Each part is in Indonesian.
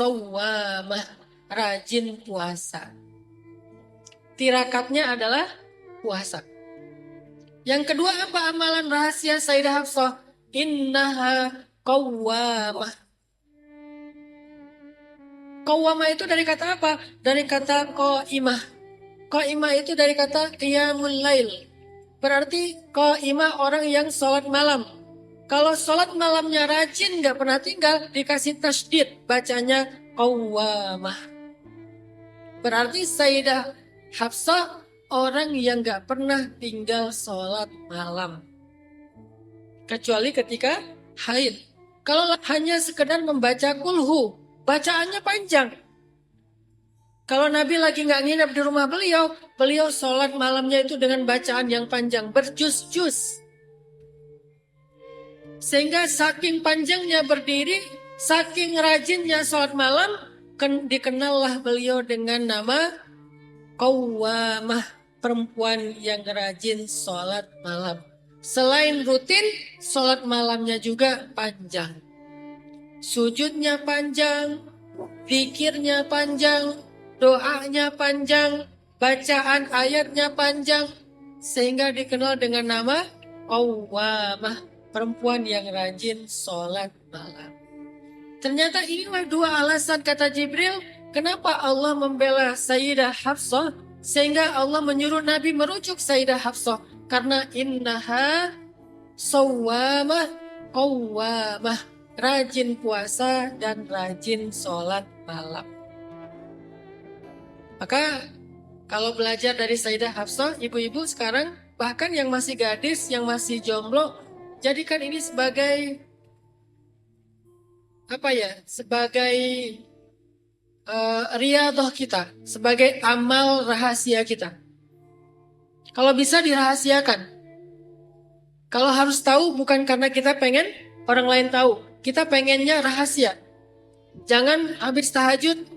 Shawwamah, rajin puasa. Tirakatnya adalah puasa. Yang kedua apa amalan rahasia Sayyidah Hafsah? Innaha qawwamah. Qawwamah itu dari kata apa? Dari kata qaimah. Qaimah itu dari kata qiyamul lail. Berarti qaimah orang yang sholat malam. Kalau sholat malamnya rajin, gak pernah tinggal, dikasih tasydid, bacanya qawwamah. Berarti Sayyidah Hafsah orang yang gak pernah tinggal sholat malam. Kecuali ketika haid. Kalau hanya sekedar membaca kulhu, bacaannya panjang. Kalau Nabi lagi gak nginep di rumah beliau sholat malamnya itu dengan bacaan yang panjang, berjus-jus. Sehingga saking panjangnya berdiri, saking rajinnya sholat malam, dikenallah beliau dengan nama Qawwamah, perempuan yang rajin sholat malam. Selain rutin, sholat malamnya juga panjang. Sujudnya panjang, zikirnya panjang, doanya panjang, bacaan ayatnya panjang. Sehingga dikenal dengan nama Qawwamah, perempuan yang rajin sholat malam. Ternyata inilah dua alasan kata Jibril, kenapa Allah membela Sayyidah Hafsah, sehingga Allah menyuruh Nabi merujuk Sayyidah Hafsah. Karena innaha shawwamah qawwamah, rajin puasa dan rajin sholat malam. Maka kalau belajar dari Sayyidah Hafsah, ibu-ibu sekarang, bahkan yang masih gadis, yang masih jomblo, jadikan ini sebagai sebagai riyadhah kita, sebagai amal rahasia kita. Kalau bisa dirahasiakan. Kalau harus tahu bukan karena kita pengen orang lain tahu, kita pengennya rahasia. Jangan habis tahajud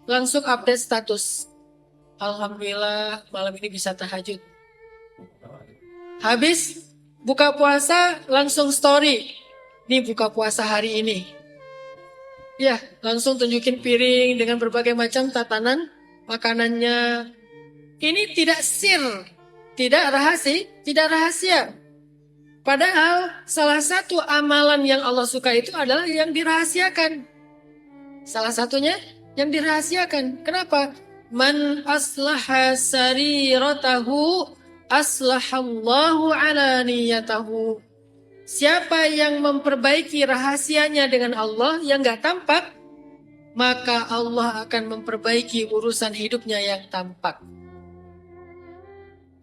langsung update status. Alhamdulillah malam ini bisa tahajud. Habis buka puasa langsung story. Ini buka puasa hari ini. Ya, langsung tunjukin piring dengan berbagai macam tatanan makanannya. Ini tidak sir, tidak rahasia. Padahal salah satu amalan yang Allah suka itu adalah yang dirahasiakan. Salah satunya yang dirahasiakan. Kenapa? Man aslaha sariratahu aslahallahu alaniyatahu. Siapa yang memperbaiki rahasianya dengan Allah yang gak tampak, maka Allah akan memperbaiki urusan hidupnya yang tampak.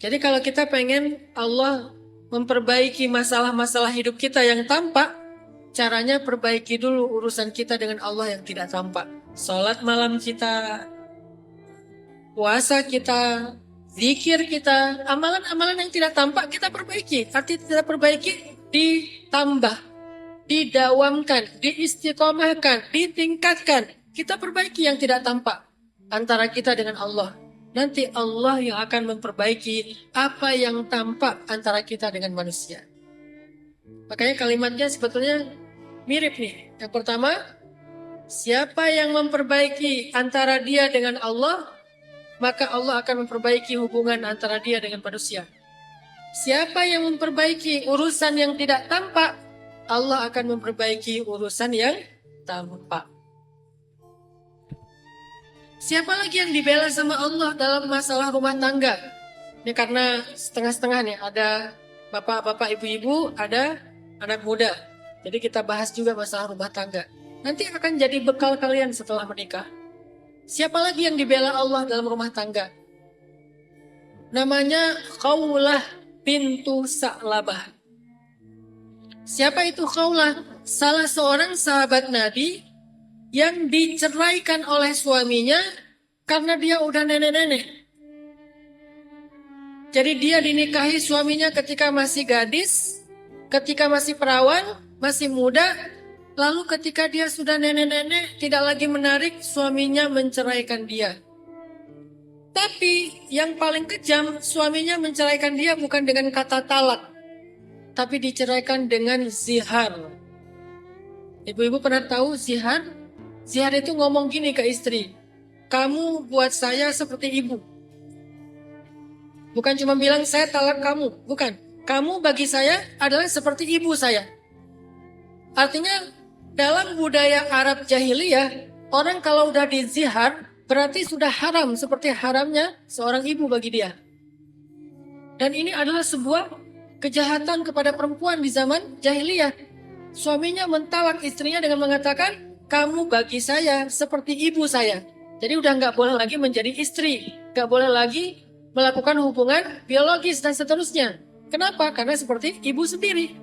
Jadi kalau kita pengen Allah memperbaiki masalah-masalah hidup kita yang tampak, caranya perbaiki dulu urusan kita dengan Allah yang tidak tampak. Sholat malam kita, puasa kita, zikir kita, amalan-amalan yang tidak tampak kita perbaiki. Artinya kita perbaiki, ditambah, didawamkan, diistiqomahkan, ditingkatkan. Kita perbaiki yang tidak tampak antara kita dengan Allah. Nanti Allah yang akan memperbaiki apa yang tampak antara kita dengan manusia. Makanya kalimatnya sebetulnya mirip nih. Yang pertama, siapa yang memperbaiki antara dia dengan Allah, maka Allah akan memperbaiki hubungan antara dia dengan manusia. Siapa yang memperbaiki urusan yang tidak tampak, Allah akan memperbaiki urusan yang tampak. Siapa lagi yang dibela sama Allah dalam masalah rumah tangga? Ini karena setengah-setengah nih, ada bapak-bapak, ibu-ibu, ada anak muda. Jadi kita bahas juga masalah rumah tangga. Nanti akan jadi bekal kalian setelah menikah. Siapa lagi yang dibela Allah dalam rumah tangga? Namanya Khawlah bintu Sa'labah. Siapa itu Khawlah? Salah seorang sahabat Nabi yang diceraikan oleh suaminya karena dia udah nenek-nenek. Jadi dia dinikahi suaminya ketika masih gadis, ketika masih perawan, masih muda. Lalu ketika dia sudah nenek-nenek, tidak lagi menarik, suaminya menceraikan dia. Tapi yang paling kejam, suaminya menceraikan dia bukan dengan kata talak, tapi diceraikan dengan zihar. Ibu-ibu pernah tahu zihar? Zihar itu ngomong gini ke istri, kamu buat saya seperti ibu. Bukan cuma bilang saya talak kamu, bukan. Kamu bagi saya adalah seperti ibu saya. Artinya dalam budaya Arab jahiliyah, orang kalau udah dizihar berarti sudah haram seperti haramnya seorang ibu bagi dia. Dan ini adalah sebuah kejahatan kepada perempuan di zaman jahiliyah. Suaminya mentalak istrinya dengan mengatakan, kamu bagi saya seperti ibu saya. Jadi udah nggak boleh lagi menjadi istri, nggak boleh lagi melakukan hubungan biologis dan seterusnya. Kenapa? Karena seperti ibu sendiri.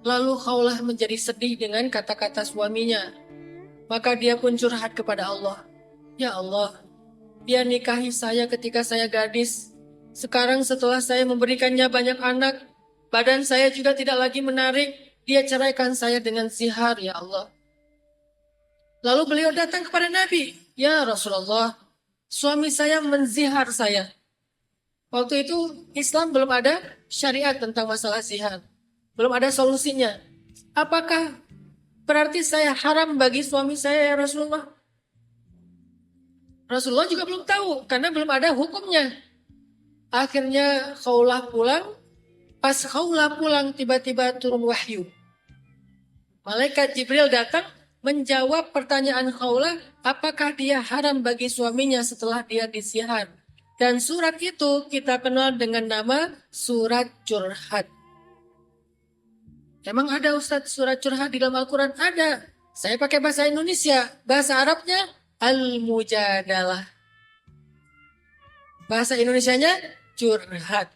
Lalu Khawlah menjadi sedih dengan kata-kata suaminya. Maka dia pun curhat kepada Allah. Ya Allah, dia nikahi saya ketika saya gadis. Sekarang setelah saya memberikannya banyak anak, badan saya juga tidak lagi menarik. Dia ceraikan saya dengan zihar, ya Allah. Lalu beliau datang kepada Nabi. Ya Rasulullah, suami saya menzihar saya. Waktu itu Islam belum ada syariat tentang masalah zihar. Belum ada solusinya. Apakah berarti saya haram bagi suami saya ya Rasulullah? Rasulullah juga belum tahu karena belum ada hukumnya. Akhirnya Khawlah pulang. Pas Khawlah pulang tiba-tiba turun wahyu. Malaikat Jibril datang menjawab pertanyaan Khawlah, apakah dia haram bagi suaminya setelah dia dizihar. Dan surat itu kita kenal dengan nama surat curhat. Emang ada Ustadz surat curhat di dalam Al-Quran? Ada. Saya pakai bahasa Indonesia. Bahasa Arabnya Al-Mujadalah. Bahasa Indonesianya curhat.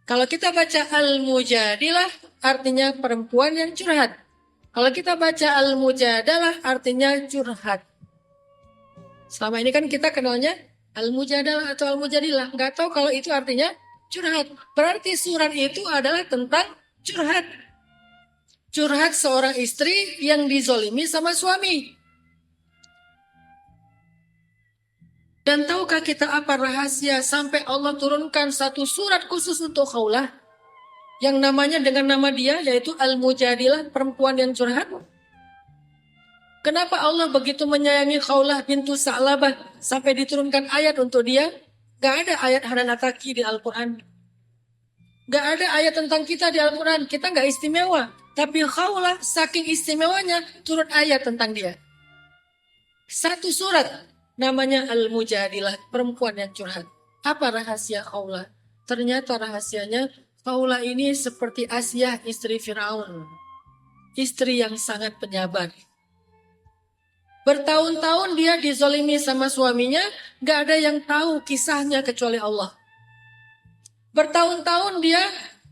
Kalau kita baca Al-Mujadilah artinya perempuan yang curhat. Kalau kita baca Al-Mujadalah artinya curhat. Selama ini kan kita kenalnya Al-Mujadalah atau Al-Mujadilah. Nggak tahu kalau itu artinya curhat. Berarti surat itu adalah tentang curhat. Curhat seorang istri yang dizolimi sama suami. Dan tahukah kita apa rahasia sampai Allah turunkan satu surat khusus untuk Khawlah? Yang namanya dengan nama dia yaitu Al-Mujadilah, perempuan yang curhat. Kenapa Allah begitu menyayangi Khawlah bintu Sa'labah sampai diturunkan ayat untuk dia? Gak ada ayat Hananataki di Al-Quran. Gak ada ayat tentang kita di Al-Quran. Kita gak istimewa. Tapi Khawlah saking istimewanya turun ayat tentang dia. Satu surat namanya Al-Mujadilah, perempuan yang curhat. Apa rahasia Khawlah? Ternyata rahasianya Khawlah ini seperti Asyah istri Firaun. Istri yang sangat penyabar. Bertahun-tahun dia dizolimi sama suaminya, gak ada yang tahu kisahnya kecuali Allah. Bertahun-tahun dia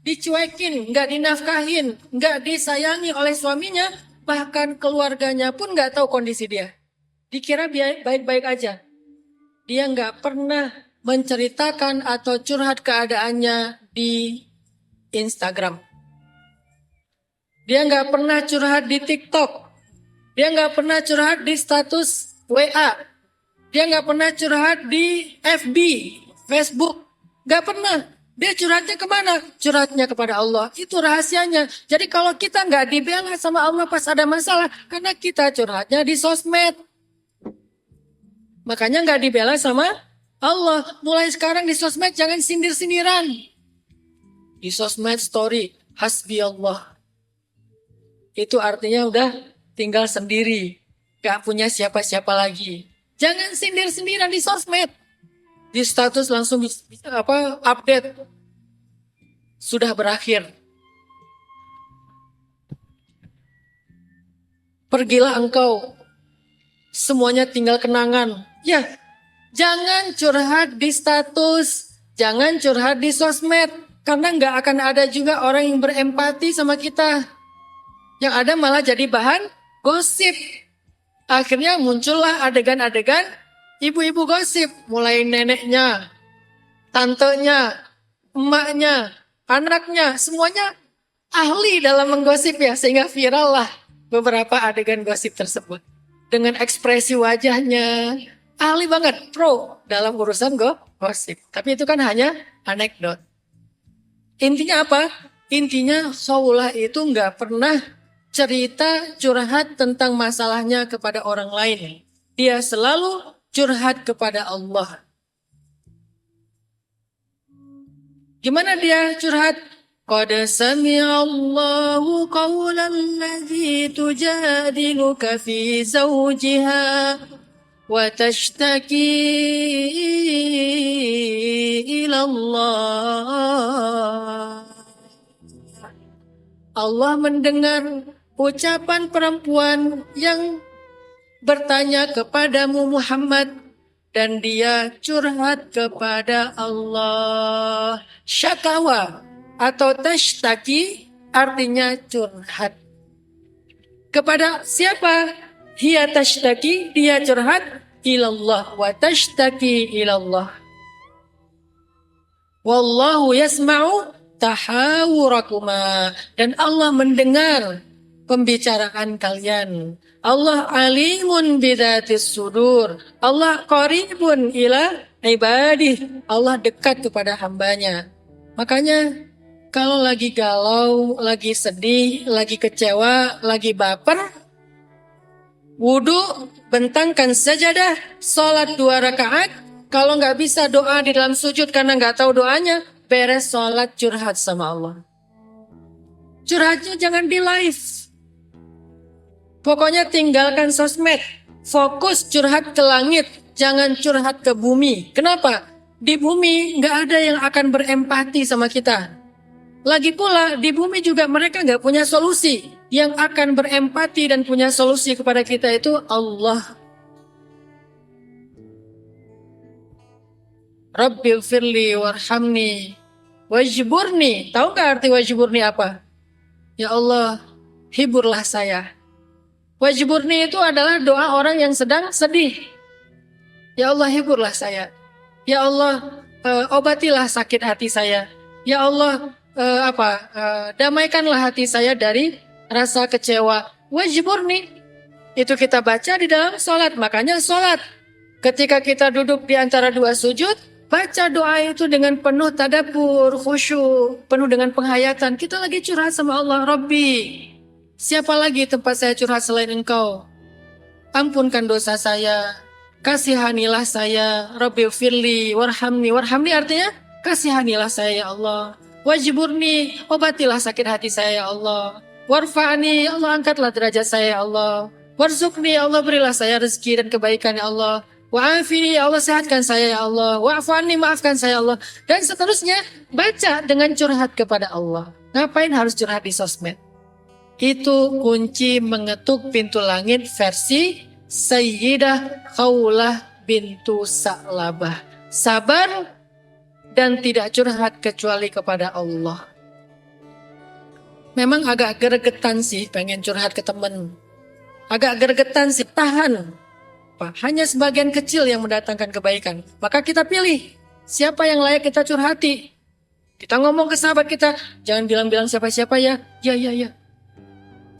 dicuekin, gak dinafkahin, gak disayangi oleh suaminya, bahkan keluarganya pun gak tahu kondisi dia. Dikira baik-baik aja. Dia gak pernah menceritakan atau curhat keadaannya di Instagram. Dia gak pernah curhat di TikTok. Dia nggak pernah curhat di status WA. Dia nggak pernah curhat di FB, Facebook. Nggak pernah. Dia curhatnya kemana? Curhatnya kepada Allah. Itu rahasianya. Jadi kalau kita nggak dibela sama Allah pas ada masalah, karena kita curhatnya di sosmed. Makanya nggak dibela sama Allah. Mulai sekarang di sosmed jangan sindir-sindiran. Di sosmed story, hasbi Allah. Itu artinya udah tinggal sendiri, gak punya siapa-siapa lagi. Jangan sindir-sindiran di sosmed. Di status langsung update. Sudah berakhir. Pergilah engkau. Semuanya tinggal kenangan. Ya, jangan curhat di status. Jangan curhat di sosmed. Karena gak akan ada juga orang yang berempati sama kita. Yang ada malah jadi bahan gosip. Akhirnya muncullah adegan-adegan ibu-ibu gosip. Mulai neneknya, tantenya, emaknya, anaknya. Semuanya ahli dalam menggosip ya. Sehingga viral lah beberapa adegan gosip tersebut. Dengan ekspresi wajahnya. Ahli banget, pro dalam urusan gosip. Tapi itu kan hanya anekdot. Intinya apa? Intinya Khawlah itu gak pernah cerita curhat tentang masalahnya kepada orang lain. Dia selalu curhat kepada Allah. Gimana dia curhat? Qad sami'allahu qawlan ladzi tujadiluka fi zawjiha wa tashtaki ila Allah. Allah mendengar ucapan perempuan yang bertanya kepadamu Muhammad dan dia curhat kepada Allah. Syakawa atau tashtaki artinya curhat. Kepada siapa? Hiya tashtaki, dia curhat ilallah wa tashtaki ilallah. Wallahu yasma'u tahawurakuma, dan Allah mendengar pembicaraan kalian. Allah alimun bidzatis sudur. Allah qaribun ila ibadih. Allah dekat kepada hambanya. Makanya kalau lagi galau, lagi sedih, lagi kecewa, lagi baper, wudu, bentangkan sajadah, sholat 2 rakaat. Kalau nggak bisa doa di dalam sujud karena nggak tahu doanya, beres sholat curhat sama Allah. Curhatnya jangan di live. Pokoknya tinggalkan sosmed. Fokus curhat ke langit, jangan curhat ke bumi. Kenapa? Di bumi nggak ada yang akan berempati sama kita. Lagi pula di bumi juga mereka nggak punya solusi. Yang akan berempati dan punya solusi kepada kita itu Allah. Rabbil firli warhamni wajburni. Tahu nggak arti wajburni apa? Ya Allah, hiburlah saya. Wajburni itu adalah doa orang yang sedang sedih. Ya Allah, hiburlah saya. Ya Allah, obatilah sakit hati saya. Ya Allah, damaikanlah hati saya dari rasa kecewa. Wajburni itu kita baca di dalam sholat. Makanya sholat, ketika kita duduk di antara 2 sujud, baca doa itu dengan penuh tadabbur, khusyuk, penuh dengan penghayatan. Kita lagi curhat sama Allah. Rabbi, siapa lagi tempat saya curhat selain Engkau? Ampunkan dosa saya, kasihanilah saya. Rabbi firli warhamni. Warhamni artinya kasihanilah saya ya Allah. Wajburni, obatilah sakit hati saya ya Allah. Warfa'ni, Allah angkatlah derajat saya ya Allah. Warzukni, Allah berilah saya rezeki dan kebaikan ya Allah. Wa'afini, ya Allah sehatkan saya ya Allah. Wa'afani, maafkan saya ya Allah. Dan seterusnya, baca dengan curhat kepada Allah. Ngapain harus curhat di sosmed? Itu kunci mengetuk pintu langit versi Sayyidah Khawlah bintu Sa'labah. Sabar dan tidak curhat kecuali kepada Allah. Memang agak gregetan sih pengen curhat ke teman. Agak gregetan sih, tahan. Hanya sebagian kecil yang mendatangkan kebaikan. Maka kita pilih siapa yang layak kita curhati. Kita ngomong ke sahabat kita, jangan bilang-bilang siapa-siapa ya. Ya.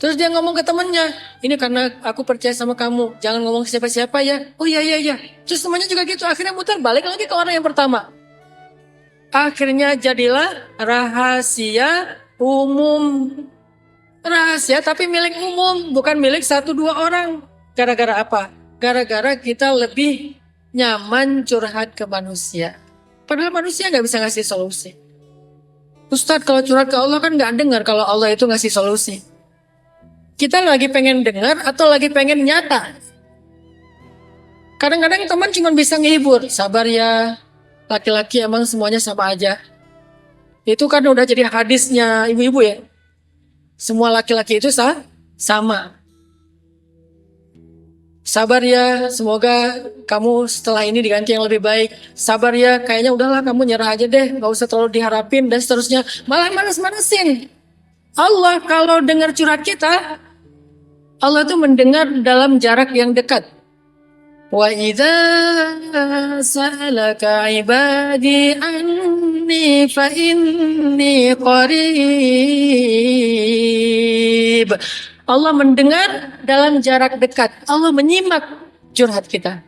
Terus dia ngomong ke temannya, ini karena aku percaya sama kamu, jangan ngomong ke siapa-siapa ya. Oh ya. Terus temannya juga gitu, akhirnya muter balik lagi ke orang yang pertama. Akhirnya jadilah rahasia umum. Rahasia tapi milik umum, bukan milik 1-2 orang. Gara-gara apa? Gara-gara kita lebih nyaman curhat ke manusia. Padahal manusia nggak bisa ngasih solusi. Ustadz, kalau curhat ke Allah kan nggak dengar kalau Allah itu ngasih solusi. Kita lagi pengen dengar atau lagi pengen nyata? Kadang-kadang teman cuma bisa ngehibur. Sabar ya, laki-laki emang semuanya sama aja. Itu kan udah jadi hadisnya ibu-ibu ya. Semua laki-laki itu sama. Sabar ya, semoga kamu setelah ini diganti yang lebih baik. Sabar ya, kayaknya udahlah kamu nyerah aja deh, gak usah terlalu diharapin dan seterusnya. Malah manas-manasin. Allah kalau dengar curhat kita, Allah itu mendengar dalam jarak yang dekat. Wa idza sa'alaka ibadi anni fa inni qarib. Allah mendengar dalam jarak dekat. Allah menyimak curhat kita.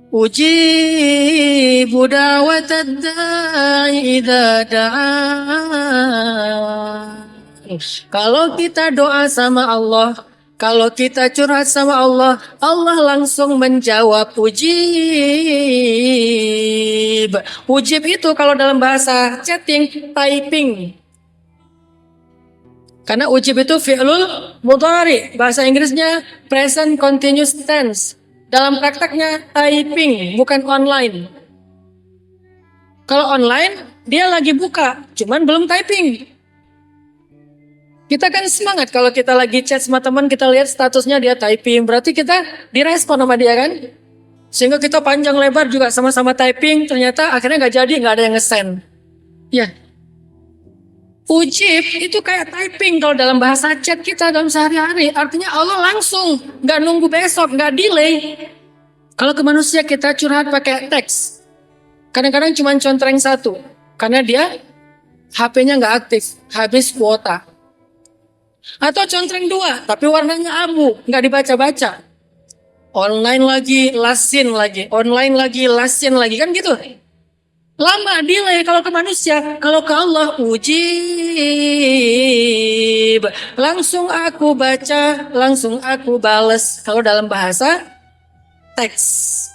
Ujibu da'watad da'i idza da'an. Kalau kita doa sama Allah, kalau kita curhat sama Allah, Allah langsung menjawab ujib. Ujib itu kalau dalam bahasa chatting, typing. Karena ujib itu fi'lul mudhari. Bahasa Inggrisnya present continuous tense. Dalam prakteknya typing, bukan online. Kalau online, dia lagi buka, cuman belum typing. Kita kan semangat kalau kita lagi chat sama teman, kita lihat statusnya dia typing. Berarti kita direspon sama dia kan? Sehingga kita panjang lebar juga sama-sama typing, ternyata akhirnya nggak jadi, nggak ada yang nge-send. Ya. Ujib itu kayak typing kalau dalam bahasa chat kita dalam sehari-hari. Artinya Allah langsung, nggak nunggu besok, nggak delay. Kalau ke manusia kita curhat pakai teks. Kadang-kadang cuma contreng satu. Karena dia HP-nya nggak aktif, habis kuota. Atau contreng dua, tapi warnanya abu, nggak dibaca-baca. Online lagi, lasin lagi. Online lagi, lasin lagi. Kan gitu. Lama delay kalau ke manusia. Kalau ke Allah, ujib. Langsung aku baca, langsung aku bales. Kalau dalam bahasa teks.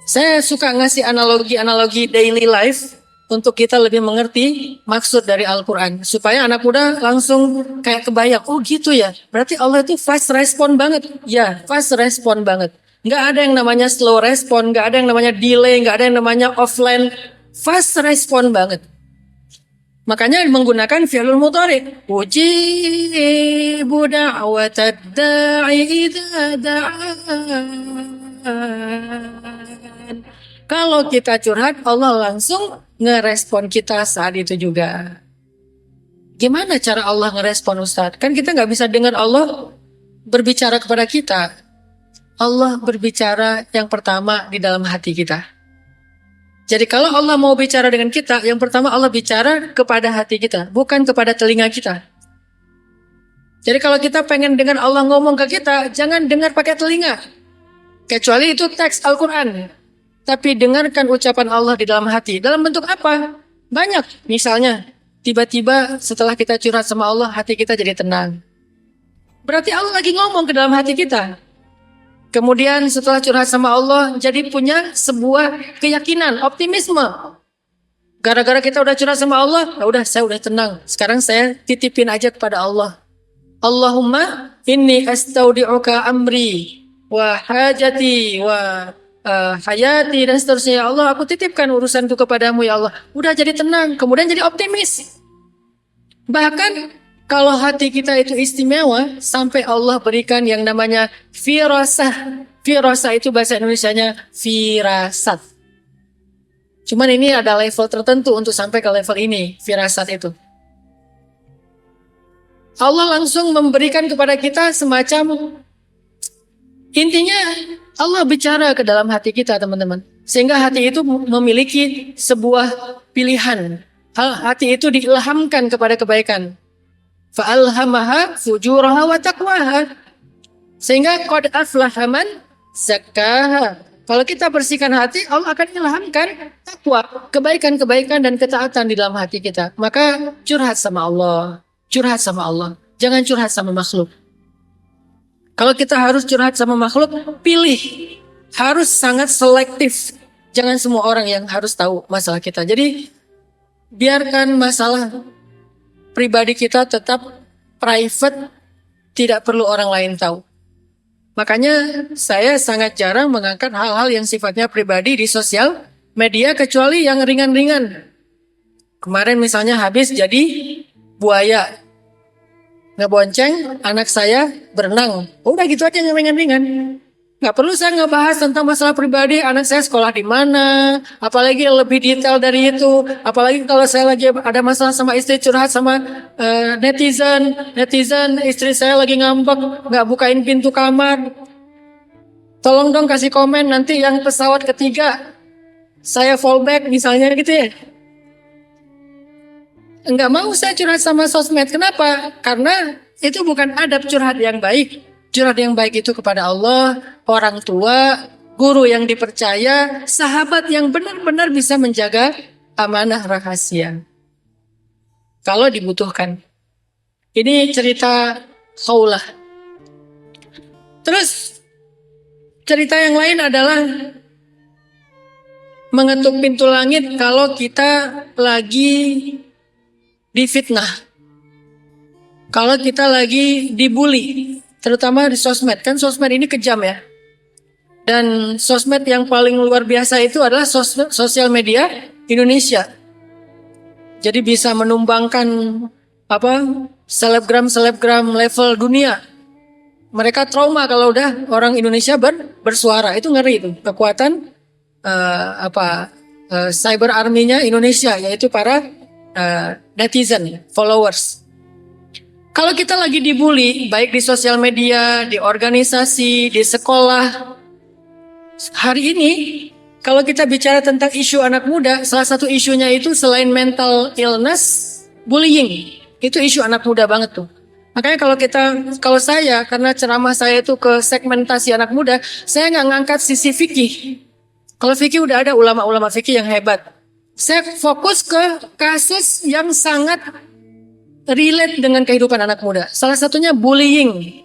Saya suka ngasih analogi-analogi daily life untuk kita lebih mengerti maksud dari Al-Quran. Supaya anak muda langsung kayak kebayang, oh gitu ya. Berarti Allah itu fast respon banget. Ya, fast respon banget. Nggak ada yang namanya slow respon, nggak ada yang namanya delay, nggak ada yang namanya offline. Fast respon banget. Makanya menggunakan fi'lul mudhari. Ujibu da'watad da'i idza da'an. Kalau kita curhat, Allah langsung ngerespon kita saat itu juga. Gimana cara Allah ngerespon Ustadz? Kan kita nggak bisa dengar Allah berbicara kepada kita. Allah berbicara yang pertama di dalam hati kita. Jadi kalau Allah mau bicara dengan kita, yang pertama Allah bicara kepada hati kita, bukan kepada telinga kita. Jadi kalau kita pengen dengar Allah ngomong ke kita, jangan dengar pakai telinga. Kecuali itu teks Al-Quran. Tapi dengarkan ucapan Allah di dalam hati. Dalam bentuk apa? Banyak. Misalnya, tiba-tiba setelah kita curhat sama Allah, hati kita jadi tenang. Berarti Allah lagi ngomong ke dalam hati kita. Kemudian setelah curhat sama Allah, jadi punya sebuah keyakinan, optimisme. Gara-gara kita udah curhat sama Allah, ya udah saya udah tenang. Sekarang saya titipin aja kepada Allah. Allahumma inni astaudi'uka amri wa hajati wa hayati dan seterusnya. Ya Allah, aku titipkan urusanku kepadamu ya Allah. Udah jadi tenang, kemudian jadi optimis. Bahkan kalau hati kita itu istimewa, sampai Allah berikan yang namanya firasah. Firasah itu bahasa Indonesianya firasat. Cuman ini ada level tertentu untuk sampai ke level ini, firasat itu. Allah langsung memberikan kepada kita semacam, intinya Allah bicara ke dalam hati kita, teman-teman. Sehingga hati itu memiliki sebuah pilihan. Hati itu diilhamkan kepada kebaikan. Fa'alhamaha fujuraha wa taqwaha. Sehingga qad aflaha man zakkaha. Kalau kita bersihkan hati, Allah akan ilhamkan takwa, kebaikan-kebaikan dan ketaatan di dalam hati kita. Maka curhat sama Allah. Curhat sama Allah. Jangan curhat sama makhluk. Kalau kita harus curhat sama makhluk, pilih. Harus sangat selektif. Jangan semua orang yang harus tahu masalah kita. Jadi biarkan masalah pribadi kita tetap private, tidak perlu orang lain tahu. Makanya saya sangat jarang mengangkat hal-hal yang sifatnya pribadi di sosial media, kecuali yang ringan-ringan. Kemarin misalnya habis jadi buaya, ngebonceng anak saya berenang. Udah gitu aja yang ringan-ringan. Nggak perlu saya ngebahas tentang masalah pribadi, anak saya sekolah di mana, apalagi lebih detail dari itu. Apalagi kalau saya lagi ada masalah sama istri, curhat sama netizen, istri saya lagi ngambek, nggak bukain pintu kamar. Tolong dong kasih komen, nanti yang pesawat ketiga saya fallback misalnya gitu ya. Nggak mau saya curhat sama sosmed. Kenapa? Karena itu bukan adab curhat yang baik. Curhat yang baik itu kepada Allah, orang tua, guru yang dipercaya, sahabat yang benar-benar bisa menjaga amanah rahasia. kalau dibutuhkan. Ini cerita Khawlah. Terus cerita yang lain adalah mengetuk pintu langit kalau kita lagi difitnah. Kalau kita lagi dibully, terutama di sosmed. Kan sosmed ini kejam ya. Dan sosmed yang paling luar biasa itu adalah sosial media Indonesia. Jadi bisa menumbangkan selebgram level dunia. Mereka trauma kalau udah orang Indonesia bersuara. Itu ngeri itu. Kekuatan cyber army-nya Indonesia, yaitu para netizen, followers. Kalau kita lagi dibully, baik di sosial media, di organisasi, di sekolah, hari ini kalau kita bicara tentang isu anak muda, salah satu isunya itu selain mental illness, bullying. Itu isu anak muda banget tuh. Makanya kalau saya, karena ceramah saya itu ke segmentasi anak muda, saya nggak ngangkat sisi fikih. Kalau fikih udah ada ulama-ulama fikih yang hebat. Saya fokus ke kasus yang sangat relate dengan kehidupan anak muda. Salah satunya bullying.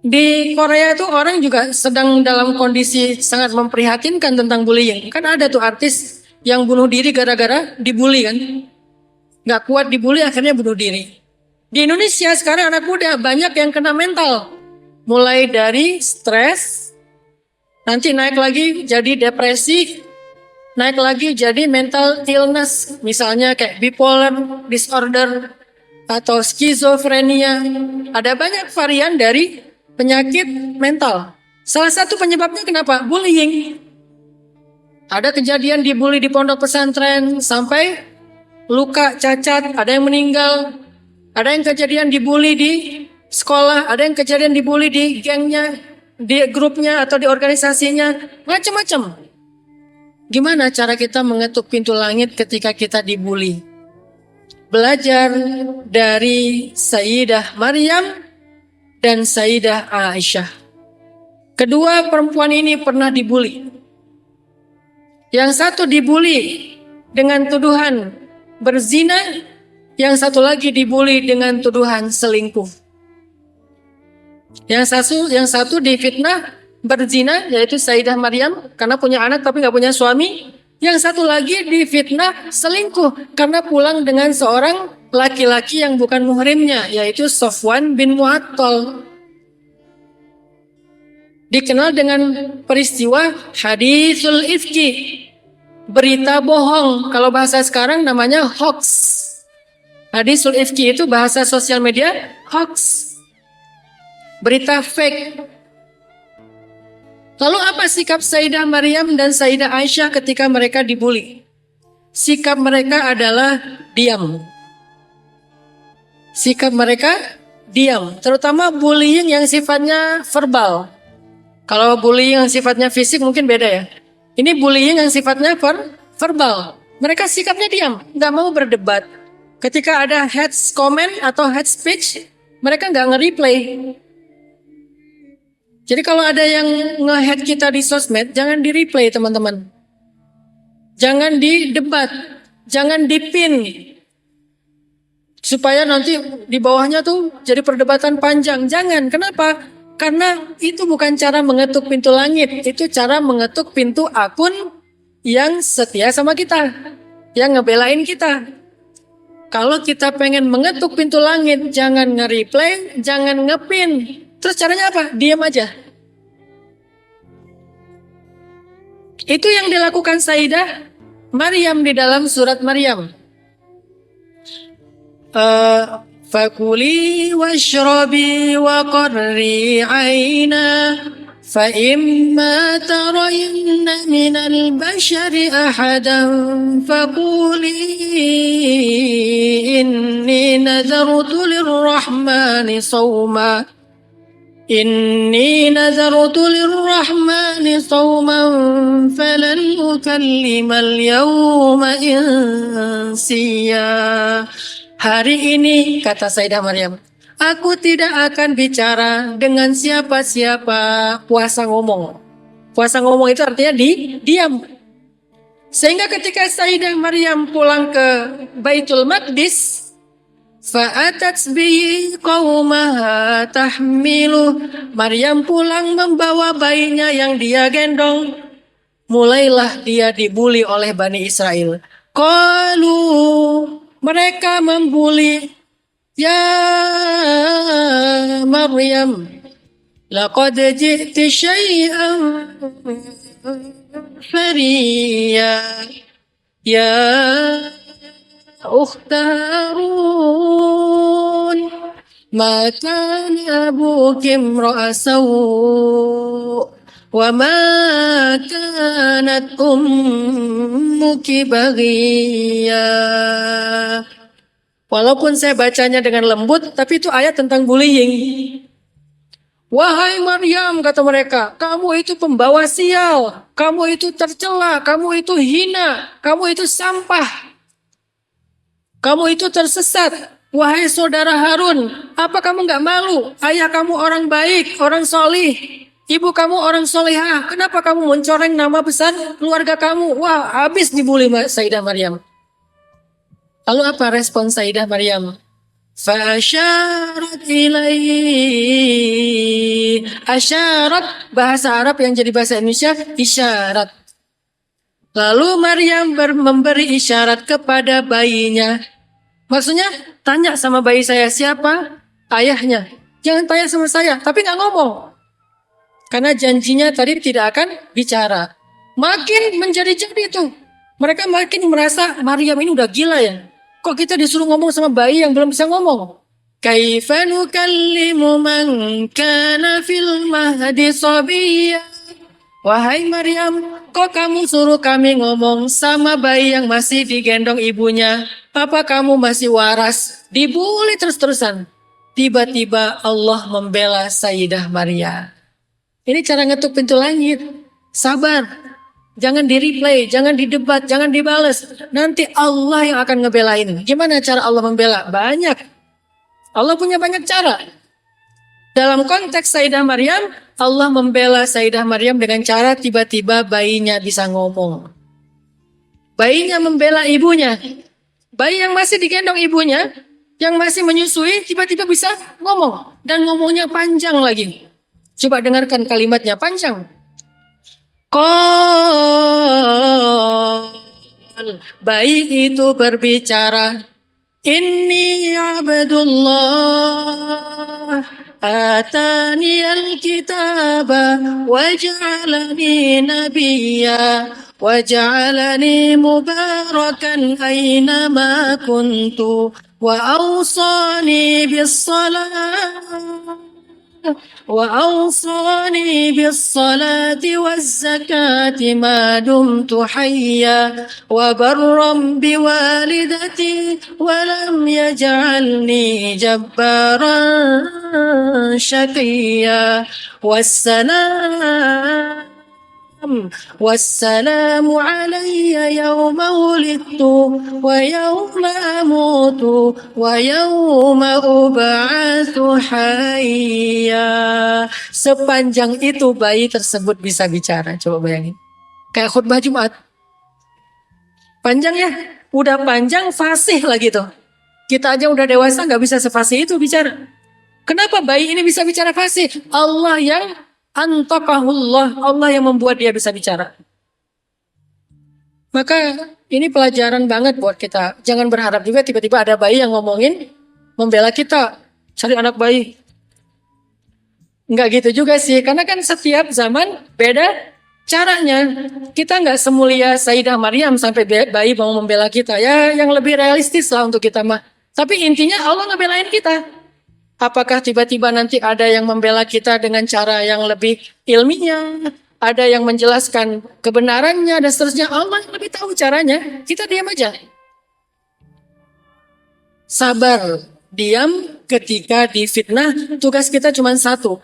Di Korea itu orang juga sedang dalam kondisi sangat memprihatinkan tentang bullying. Kan ada tuh artis yang bunuh diri gara-gara dibully kan. Gak kuat dibully akhirnya bunuh diri. Di Indonesia sekarang anak muda banyak yang kena mental. Mulai dari stres, nanti naik lagi jadi depresi, naik lagi jadi mental illness, misalnya kayak bipolar disorder atau skizofrenia. Ada banyak varian dari penyakit mental. Salah satu penyebabnya kenapa? Bullying. Ada kejadian dibully di pondok pesantren sampai luka, cacat, ada yang meninggal. Ada yang kejadian dibully di sekolah, ada yang kejadian dibully di gengnya, di grupnya atau di organisasinya, macam-macam. Gimana cara kita mengetuk pintu langit ketika kita dibully? Belajar dari Sayyidah Maryam dan Sayyidah Aisyah. Kedua perempuan ini pernah dibully. Yang satu dibully dengan tuduhan berzina, yang satu lagi dibully dengan tuduhan selingkuh. Yang satu difitnah berzina, yaitu Sayyidah Maryam karena punya anak tapi nggak punya suami. Yang satu lagi difitnah selingkuh karena pulang dengan seorang laki-laki yang bukan muhrimnya, yaitu Sofwan bin Mu'attal. Dikenal dengan peristiwa hadisul ifki, berita bohong. Kalau bahasa sekarang namanya hoax. Hadisul ifki itu bahasa sosial media hoax, berita fake. Lalu apa sikap Sayyidah Maryam dan Sayyidah Aisyah ketika mereka dibully? Sikap mereka adalah diam. Sikap mereka diam, terutama bullying yang sifatnya verbal. Kalau bullying yang sifatnya fisik mungkin beda ya. Ini bullying yang sifatnya verbal. Mereka sikapnya diam, nggak mau berdebat. Ketika ada hate comment atau hate speech, mereka nggak nge-replay. Jadi kalau ada yang nge-hate kita di sosmed, jangan di-replay teman-teman. Jangan didebat, jangan dipin. Supaya nanti di bawahnya tuh jadi perdebatan panjang. Jangan, kenapa? Karena itu bukan cara mengetuk pintu langit. Itu cara mengetuk pintu akun yang setia sama kita, yang ngebelain kita. Kalau kita pengen mengetuk pintu langit, jangan nge-replay, jangan ngepin. Terus caranya apa? Diam aja. Itu yang dilakukan Sayyidah Maryam di dalam surat Maryam. Fakuli washrabi wa qarri aina فإما ترين من البشر أحدا فقولي إني نذرت للرحمن صوما فلن أكلم اليوم إنسيا. Hari ini, kata Sayyidah Maryam, aku tidak akan bicara dengan siapa-siapa. Puasa ngomong. Puasa ngomong itu artinya diam. Sehingga ketika Sayyidah Maryam pulang ke Baitul Maqdis, fa'atat bihi qaumaha tahmilu. Maryam pulang membawa bayinya yang dia gendong. Mulailah dia dibuli oleh Bani Israel. Qalu, mereka membuli, ya Maryam, laqad ji'ti syai'an fariya. Ya أخت هارون ما كان أبوك امرأ سوء وما كانت أمك بغيا. Walaupun saya bacanya dengan lembut, tapi itu ayat tentang bullying. Wahai Maryam, kata mereka, kamu itu pembawa sial, kamu itu tercela, kamu itu hina, kamu itu sampah. Kamu itu tersesat. Wahai saudara Harun, apa kamu gak malu? Ayah kamu orang baik, orang solih. Ibu kamu orang solihah. Kenapa kamu mencoreng nama besar keluarga kamu? Wah, habis dibully Sayyidah Maryam. Lalu apa respon Sayyidah Maryam? Fa'asyarat ilaihi. Asyarat, bahasa Arab yang jadi bahasa Indonesia, isyarat. Lalu Maryam memberi isyarat kepada bayinya. Maksudnya, tanya sama bayi saya siapa ayahnya. Jangan tanya sama saya, tapi nggak ngomong. Karena janjinya tadi tidak akan bicara. Makin menjadi-jadi itu. Mereka makin merasa Maryam ini udah gila ya. Kok kita disuruh ngomong sama bayi yang belum bisa ngomong? Kaifa nukallimu man kana fil mahdi sabiyya. Wahai Maryam, kok kamu suruh kami ngomong sama bayi yang masih digendong ibunya? Apa kamu masih waras? Dibully terus-terusan. Tiba-tiba Allah membela Sayyidah Maryam. Ini cara ngetuk pintu langit. Sabar. Jangan di-replay, jangan didebat, jangan dibales. Nanti Allah yang akan ngebelain. Gimana cara Allah membela? Banyak. Allah punya banyak cara. Dalam konteks Sayyidah Maryam, Allah membela Sayyidah Maryam dengan cara tiba-tiba bayinya bisa ngomong. Bayinya membela ibunya. Bayi yang masih digendong ibunya, yang masih menyusui, tiba-tiba bisa ngomong. Dan ngomongnya panjang lagi. Coba dengarkan kalimatnya, panjang. Qal, bayi itu berbicara, Inni abdullah, atani al-kitaba, waj'alani nabiyya, waj'alani mubarakan aynama kuntu, wa awsani bis-salat. وأوصاني بالصلاة والزكاة ما دمت حيا وبرا بوالدتي ولم يجعلني جبارا شقيا والسلام علي يوم ولدت ويوم أموت ويوم أبعث حيا. Sepanjang itu bayi tersebut bisa bicara. Coba bayangin. Kayak khutbah Jumat. Panjang ya? Udah panjang, fasih lagi tuh. Kita aja udah dewasa gak bisa sefasih itu bicara. Kenapa bayi ini bisa bicara fasih? Allah yang antaqahullah, Allah yang membuat dia bisa bicara. Maka ini pelajaran banget buat kita. Jangan berharap juga tiba-tiba ada bayi yang ngomongin membela kita. Cari anak bayi. Enggak gitu juga sih. Karena kan setiap zaman beda caranya. Kita enggak semulia Sayyidah Maryam sampai bayi mau membela kita. Ya yang lebih realistis lah untuk kita mah. Tapi intinya Allah ngebelain kita. Apakah tiba-tiba nanti ada yang membela kita dengan cara yang lebih ilmiah, ada yang menjelaskan kebenarannya dan seterusnya. Allah yang lebih tahu caranya. Kita diam aja. Sabar, diam ketika difitnah. Tugas kita cuma satu.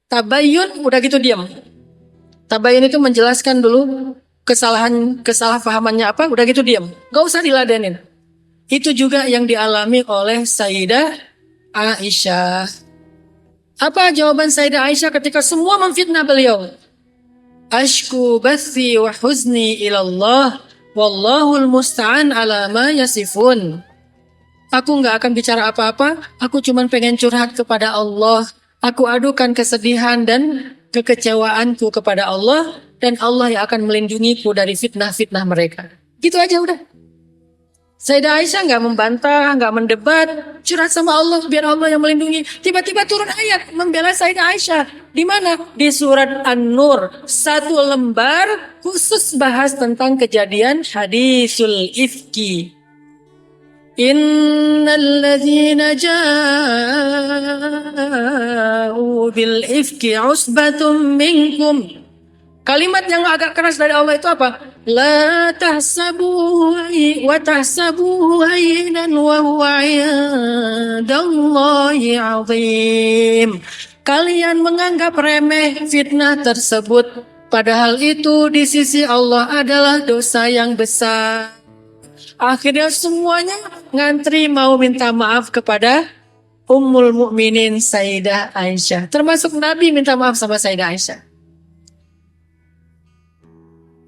Tabayyun, udah gitu diam. Tabayyun itu menjelaskan dulu kesalahpahamannya apa, udah gitu diam. Gak usah diladenin. Itu juga yang dialami oleh Sayyidah Aisyah. Apa jawaban Sayyidah Aisyah ketika semua memfitnah beliau? Ashku bathi wa huzni ilallah Wallahul musta'an ala ma yasifun. Aku nggak akan bicara apa-apa, aku cuma pengen curhat kepada Allah. Aku adukan kesedihan dan kekecewaanku kepada Allah, dan Allah yang akan melindungiku dari fitnah-fitnah mereka. Gitu aja udah. Sayyidah Aisyah nggak membantah, nggak mendebat, curhat sama Allah biar Allah yang melindungi. Tiba-tiba turun ayat membela Sayyidah Aisyah. Di mana? Di surat An-Nur, 1 lembar khusus bahas tentang kejadian hadisul ifki. Innal ladzina ja'u bil ifki usbatum minkum. Kalimat yang agak keras dari Allah itu apa? La tahsabuhu wa tahsabuhu hayyinan wa huwa 'indallahi 'azim. Kalian menganggap remeh fitnah tersebut, padahal itu di sisi Allah adalah dosa yang besar. Akhirnya semuanya ngantri mau minta maaf kepada Ummul Mukminin Sayyidah Aisyah. Termasuk Nabi minta maaf sama Sayyidah Aisyah.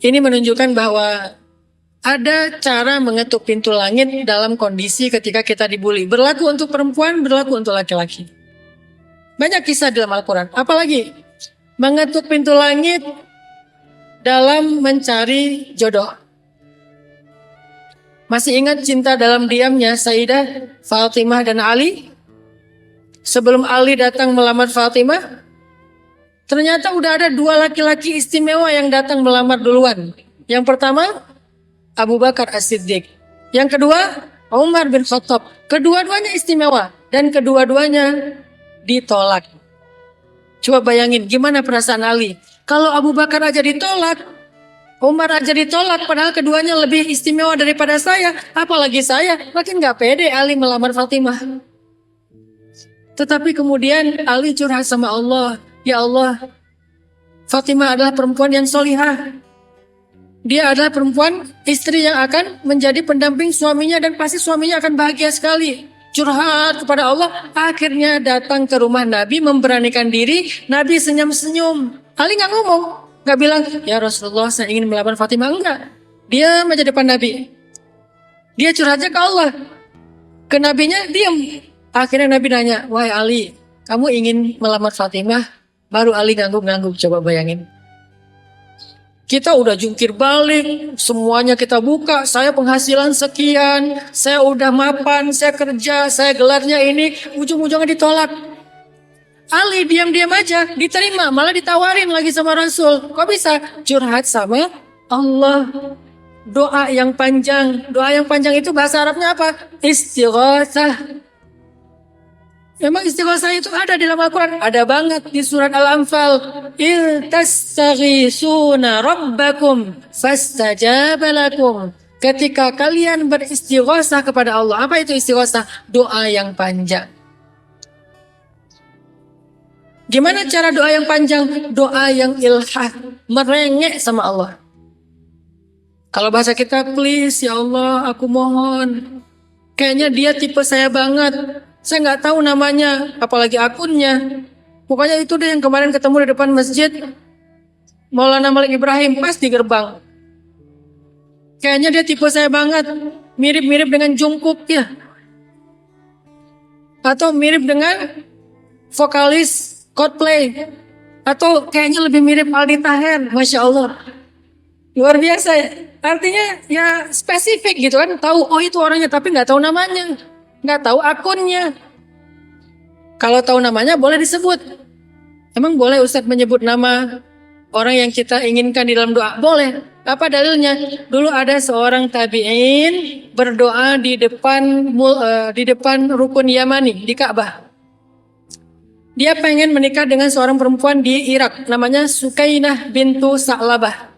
Ini menunjukkan bahwa ada cara mengetuk pintu langit dalam kondisi ketika kita dibully. Berlaku untuk perempuan, berlaku untuk laki-laki. Banyak kisah dalam Al-Quran. Apalagi mengetuk pintu langit dalam mencari jodoh. Masih ingat cinta dalam diamnya Sayyidah Fatimah dan Ali? Sebelum Ali datang melamar Fatimah, ternyata udah ada 2 laki-laki istimewa yang datang melamar duluan. Yang pertama, Abu Bakar As-Siddiq. Yang kedua, Umar bin Khattab. Kedua-duanya istimewa dan kedua-duanya ditolak. Coba bayangin gimana perasaan Ali. Kalau Abu Bakar aja ditolak, Umar aja ditolak, padahal keduanya lebih istimewa daripada saya. Apalagi saya, makin gak pede Ali melamar Fatimah. Tetapi kemudian Ali curhat sama Allah. Ya Allah, Fatimah adalah perempuan yang solihah. Dia adalah perempuan istri yang akan menjadi pendamping suaminya dan pasti suaminya akan bahagia sekali. Curhat kepada Allah, akhirnya datang ke rumah Nabi, memberanikan diri. Nabi senyum-senyum. Ali nggak ngomong, nggak bilang, ya Rasulullah saya ingin melamar Fatimah, enggak. Dia aja depan Nabi. Dia curhatnya ke Allah. Ke Nabinya diam. Akhirnya Nabi nanya, wahai Ali, kamu ingin melamar Fatimah? Baru Ali ngangguk-ngangguk, coba bayangin. Kita udah jungkir balik, semuanya kita buka, saya penghasilan sekian, saya udah mapan, saya kerja, saya gelarnya ini, ujung-ujungnya ditolak. Ali diam-diam aja, diterima, malah ditawarin lagi sama Rasul. Kok bisa? Curhat sama Allah. Doa yang panjang itu bahasa Arabnya apa? Istighatsah. Memang istighatsah itu ada di dalam Al-Quran. Ada banget di surat Al-Anfal. Il tastaghisuna rabbakum fastajaba lakum. Ketika kalian beristighatsah kepada Allah. Apa itu istighatsah? Doa yang panjang. Gimana cara doa yang panjang? Doa yang ilhah. Merengek sama Allah. Kalau bahasa kita, please ya Allah aku mohon. Kayaknya dia tipe saya banget. Saya nggak tahu namanya, apalagi akunnya. Pokoknya itu deh yang kemarin ketemu di depan masjid Maulana Malik Ibrahim, pas di gerbang. Kayaknya dia tipe saya banget, mirip-mirip dengan Jungkook ya. Atau mirip dengan vokalis Coldplay. Atau kayaknya lebih mirip Aldi Taher, Masya Allah. Luar biasa ya. Artinya ya spesifik gitu kan, tahu oh itu orangnya tapi nggak tahu namanya. Nggak tahu akunnya. Kalau tahu namanya boleh disebut. Emang boleh Ustadz menyebut nama orang yang kita inginkan di dalam doa? Boleh. Apa dalilnya? Dulu ada seorang tabi'in berdoa di depan rukun Yamani di Ka'bah. Dia pengen menikah dengan seorang perempuan di Irak. Namanya Sukainah bintu Sa'labah.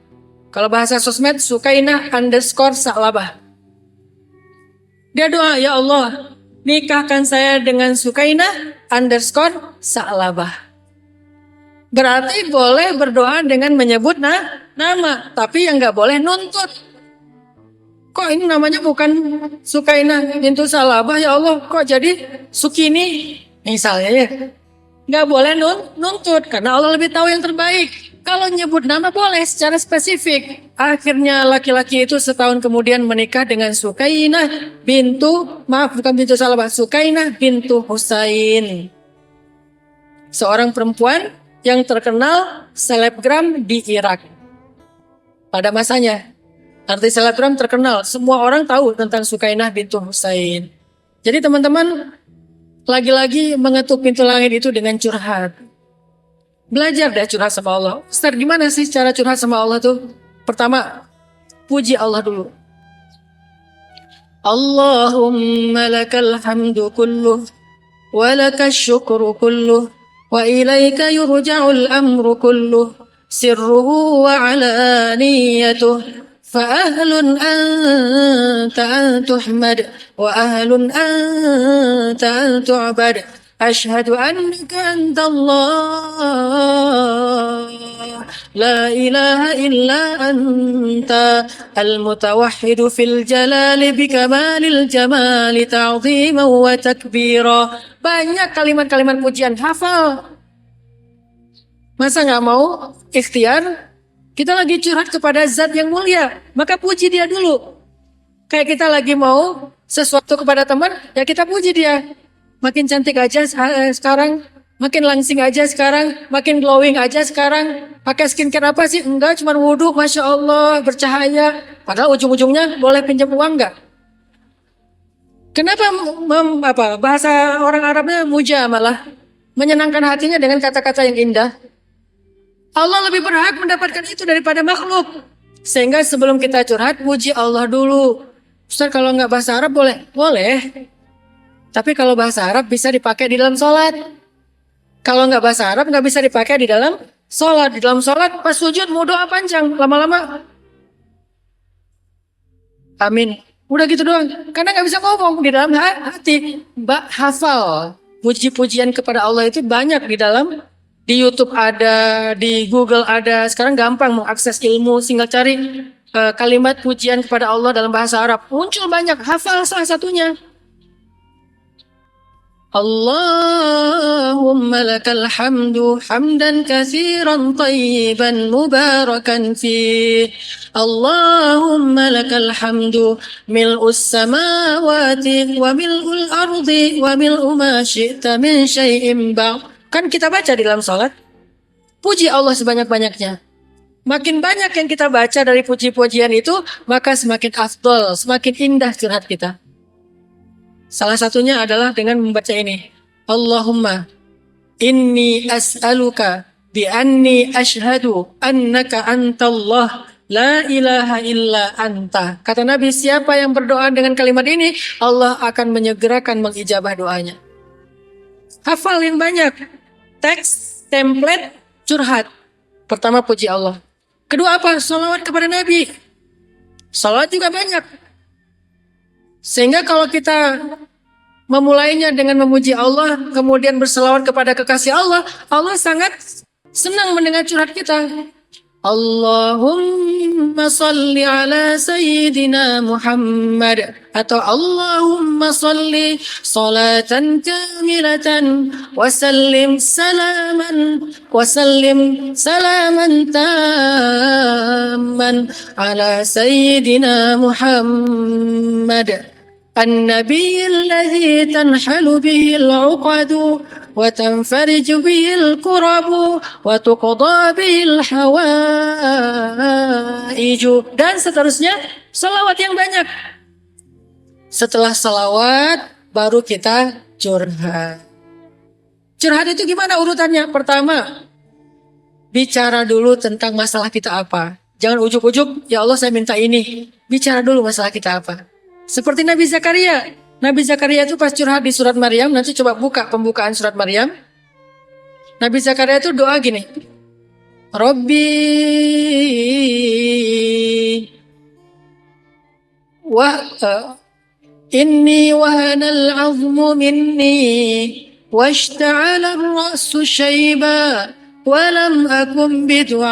Kalau bahasa sosmed, Sukainah_Sa'labah. Dia doa, ya Allah, nikahkan saya dengan Sukainah_Sa'labah. Berarti boleh berdoa dengan menyebut nama, tapi yang nggak boleh nuntut. Kok ini namanya bukan Sukainah bintu Sa'labah ya Allah, kok jadi Sukini misalnya ya. Nggak boleh nuntut karena Allah lebih tahu yang terbaik. Kalau nyebut nama boleh secara spesifik. Akhirnya laki-laki itu setahun kemudian menikah dengan Sukainah bintu Husain. Seorang perempuan yang terkenal selebgram di Irak. Pada masanya. Artis selebgram terkenal. Semua orang tahu tentang Sukainah bintu Husain. Jadi teman-teman, lagi-lagi mengetuk pintu langit itu dengan curhat. Belajar deh curhat sama Allah. Ustaz, gimana sih cara curhat sama Allah tuh? Pertama, puji Allah dulu. Allahumma lakal hamdu kulluh, wa lakal syukru kulluh, wa ilaika yurja'ul amru kulluh, sirruhu wa alaniyatuh. فأهل أنت أن تحمد وأهل أنت أن تعبد أشهد أنك أنت الله لا إله إلا أنت المتوحد في الجلال بكمال الجمال تعظيما وتكبيرا. Banyak kalimat-kalimat pujian, hafal. Masa nggak mau ikhtiar? Kita lagi curhat kepada zat yang mulia, maka puji dia dulu. Kayak kita lagi mau sesuatu kepada teman, ya kita puji dia. Makin cantik aja sekarang, makin langsing aja sekarang, makin glowing aja sekarang. Pakai skincare apa sih? Enggak, cuma wudhu, Masya Allah, bercahaya. Padahal ujung-ujungnya boleh pinjam uang enggak? Kenapa bahasa orang Arabnya muja malah? Menyenangkan hatinya dengan kata-kata yang indah. Allah lebih berhak mendapatkan itu daripada makhluk. Sehingga sebelum kita curhat, puji Allah dulu. Ustaz, kalau nggak bahasa Arab boleh? Boleh. Tapi kalau bahasa Arab bisa dipakai di dalam sholat. Kalau nggak bahasa Arab nggak bisa dipakai di dalam sholat. Di dalam sholat pas sujud mau doa panjang. Lama-lama amin. Udah gitu doang. Karena nggak bisa ngomong di dalam hati. Hafal. Puji-pujian kepada Allah itu banyak di dalam. Di YouTube ada, di Google ada. Sekarang gampang mengakses ilmu, tinggal cari kalimat pujian kepada Allah dalam bahasa Arab. Muncul banyak, hafal salah satunya. Allahumma lakal hamdu hamdan katsiran tayyiban mubarakan fih. Allahumma lakal hamdu mil'us samawati wa mil'ul ardi wa mil'u ma syi'ta min syai'in ba'd. Kan kita baca di dalam sholat, puji Allah sebanyak-banyaknya. Makin banyak yang kita baca dari puji-pujian itu, maka semakin afdol, semakin indah curhat kita. Salah satunya adalah dengan membaca ini. Allahumma inni as'aluka bi anni ashhadu annaka antallah la ilaha illa anta. Kata Nabi, siapa yang berdoa dengan kalimat ini, Allah akan menyegerakan mengijabah doanya. Hafal yang banyak. Teks, template, curhat. Pertama puji Allah. Kedua apa? Salawat kepada Nabi. Salawat juga banyak. Sehingga kalau kita memulainya dengan memuji Allah, kemudian bersalawat kepada kekasih Allah, Allah sangat senang mendengar curhat kita. Allahumma salli ala sayyidina Muhammad. Atau Allahumma salli salatan kamilatan wasallim salaman tamman ala sayyidina Muhammad. النبي الذي تنحل به العقد وتنفرج به الكرب وتقضى به الحوائج. Dan seterusnya, salawat yang banyak. Setelah salawat baru kita curhat. Curhat itu gimana urutannya? Pertama, bicara dulu tentang masalah kita apa. Jangan ujuk-ujuk, ya Allah saya minta ini. Bicara dulu masalah kita apa. Seperti Nabi Zakaria. Nabi Zakaria itu pas curhat di surat Maryam, nanti coba buka pembukaan surat Maryam. Nabi Zakaria itu doa gini. Rabbi inni wahanal azmu minni washta'ala ar-ra'su shayba walam akum bidu'aika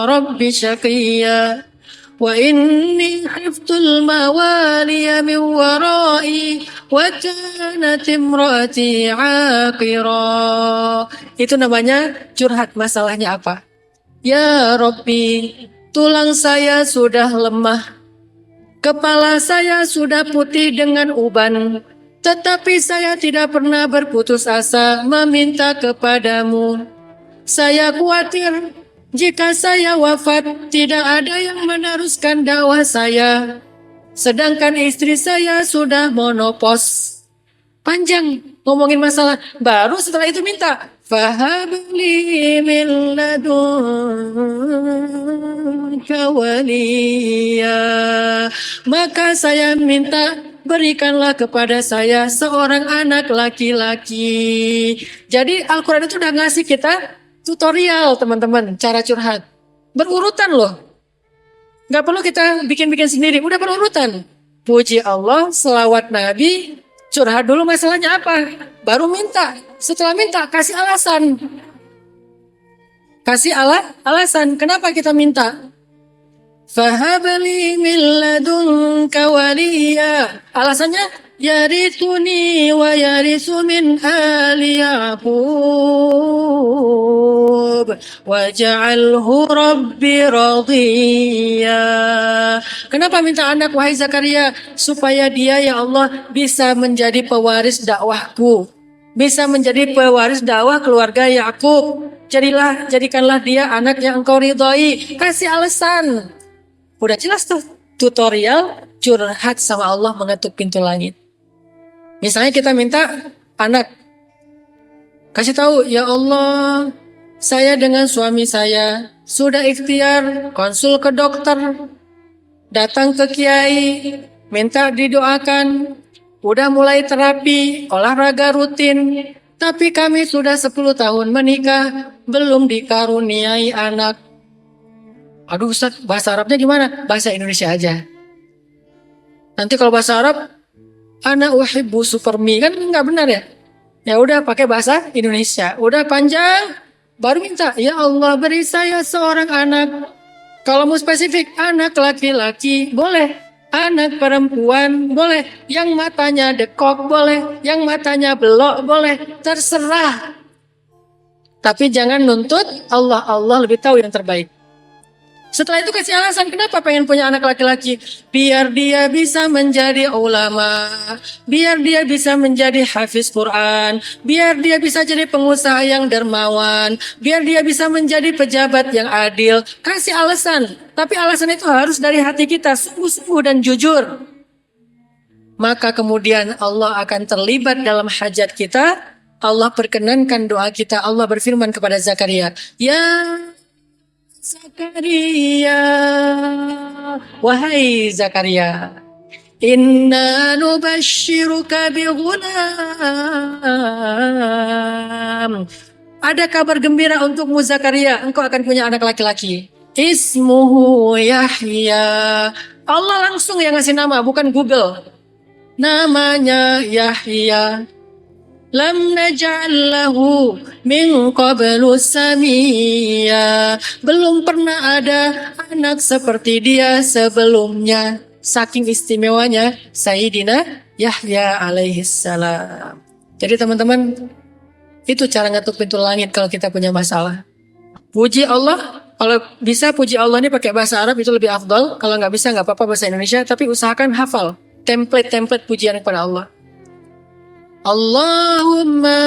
rabbi syaqiyya. wa inni khiftul mawaliya min warai wa kanat imraati aqira. Itu namanya curhat. Masalahnya apa? Ya Rabbi, tulang saya sudah lemah, kepala saya sudah putih dengan uban, tetapi saya tidak pernah berputus asa meminta kepadamu. Saya khawatir jika saya wafat tidak ada yang meneruskan dakwah saya, sedangkan istri saya sudah monopos. Panjang ngomongin masalah, baru setelah itu minta fahabli min ladunka waliya. Maka saya minta berikanlah kepada saya seorang anak laki-laki. Jadi Al-Quran itu udah ngasih kita tutorial teman-teman cara curhat. Berurutan loh. Gak perlu kita bikin-bikin sendiri, udah berurutan. Puji Allah, selawat Nabi, curhat dulu masalahnya apa, baru minta. Setelah minta, kasih alasan. Kasih alasan, kenapa kita minta. Fahabli min ladunka waliya. Alasannya, yarithuni wa yarithu min ali Yaqub waj'alhu rabbi radhiya. Kenapa minta anak wahai Zakaria? Supaya dia ya Allah bisa menjadi pewaris dakwahku, bisa menjadi pewaris dakwah keluarga Yakub. Jadikanlah dia anak yang engkau ridhai. Kasih alasan. Udah jelas tuh tutorial curhat sama Allah mengetuk pintu langit. Misalnya kita minta anak, kasih tahu, ya Allah, saya dengan suami saya sudah ikhtiar konsul ke dokter, datang ke kiai, minta didoakan, udah mulai terapi, olahraga rutin, tapi kami sudah 10 tahun menikah, belum dikaruniai anak. Aduh Ustaz, bahasa Arabnya gimana? Bahasa Indonesia aja. Nanti kalau bahasa Arab, ana uhibbu supermi, kan nggak benar ya? Ya udah pakai bahasa Indonesia. Udah panjang, baru minta, ya Allah beri saya seorang anak. Kalau mau spesifik, anak laki-laki boleh, anak perempuan boleh, yang matanya dekok boleh, yang matanya belok boleh, terserah. Tapi jangan nuntut Allah, Allah lebih tahu yang terbaik. Setelah itu kasih alasan kenapa pengen punya anak laki-laki. Biar dia bisa menjadi ulama, biar dia bisa menjadi hafiz Quran, biar dia bisa jadi pengusaha yang dermawan, biar dia bisa menjadi pejabat yang adil. Kasih alasan, tapi alasan itu harus dari hati kita, sungguh-sungguh dan jujur. Maka kemudian Allah akan terlibat dalam hajat kita. Allah perkenankan doa kita. Allah berfirman kepada Zakaria, ya Zakaria, wahai Zakaria, inna nubashiruka bighulam. Ada kabar gembira untukmu Zakaria, engkau akan punya anak laki-laki. Ismuhu Yahya. Allah langsung yang ngasih nama, bukan Google. Namanya Yahya. Lam naj'al lahu min qablu samiyya. Belum pernah ada anak seperti dia sebelumnya. Saking istimewanya Sayyidina Yahya alaihissalam. Jadi teman-teman, itu cara ngetuk pintu langit kalau kita punya masalah. Puji Allah, kalau bisa puji Allah ini pakai bahasa Arab itu lebih afdal. Kalau nggak bisa nggak apa-apa bahasa Indonesia, tapi usahakan hafal template pujian kepada Allah. Allahumma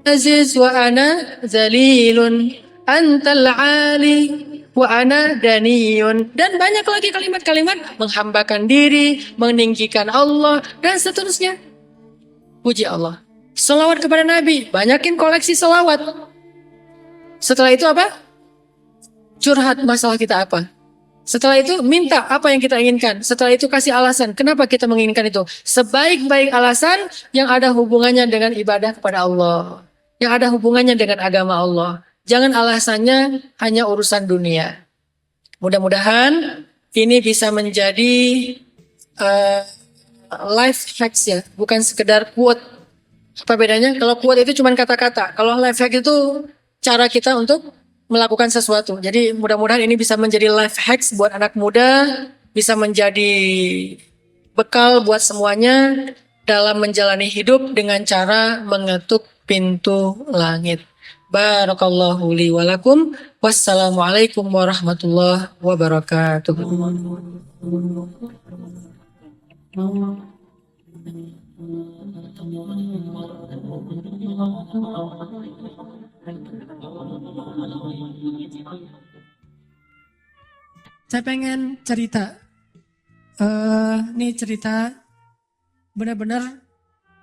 aziz wa ana zalilun antal ali wa ana daniyun. Dan banyak lagi kalimat-kalimat menghambakan diri, meninggikan Allah, dan seterusnya. Puji Allah. Selawat kepada Nabi, banyakin koleksi selawat. Setelah itu apa? Curhat masalah kita apa? Setelah itu minta apa yang kita inginkan. Setelah itu kasih alasan kenapa kita menginginkan itu. Sebaik-baik alasan yang ada hubungannya dengan ibadah kepada Allah. Yang ada hubungannya dengan agama Allah. Jangan alasannya hanya urusan dunia. Mudah-mudahan ini bisa menjadi life hacks ya. Bukan sekedar quote. Apa bedanya? Kalau quote itu cuma kata-kata. Kalau life hack itu cara kita untuk melakukan sesuatu. Jadi mudah-mudahan ini bisa menjadi life hacks buat anak muda, bisa menjadi bekal buat semuanya dalam menjalani hidup dengan cara mengetuk pintu langit. Barakallahu li walakum. Wassalamualaikum warahmatullahi wabarakatuh. Saya pengen cerita. Ini cerita benar-benar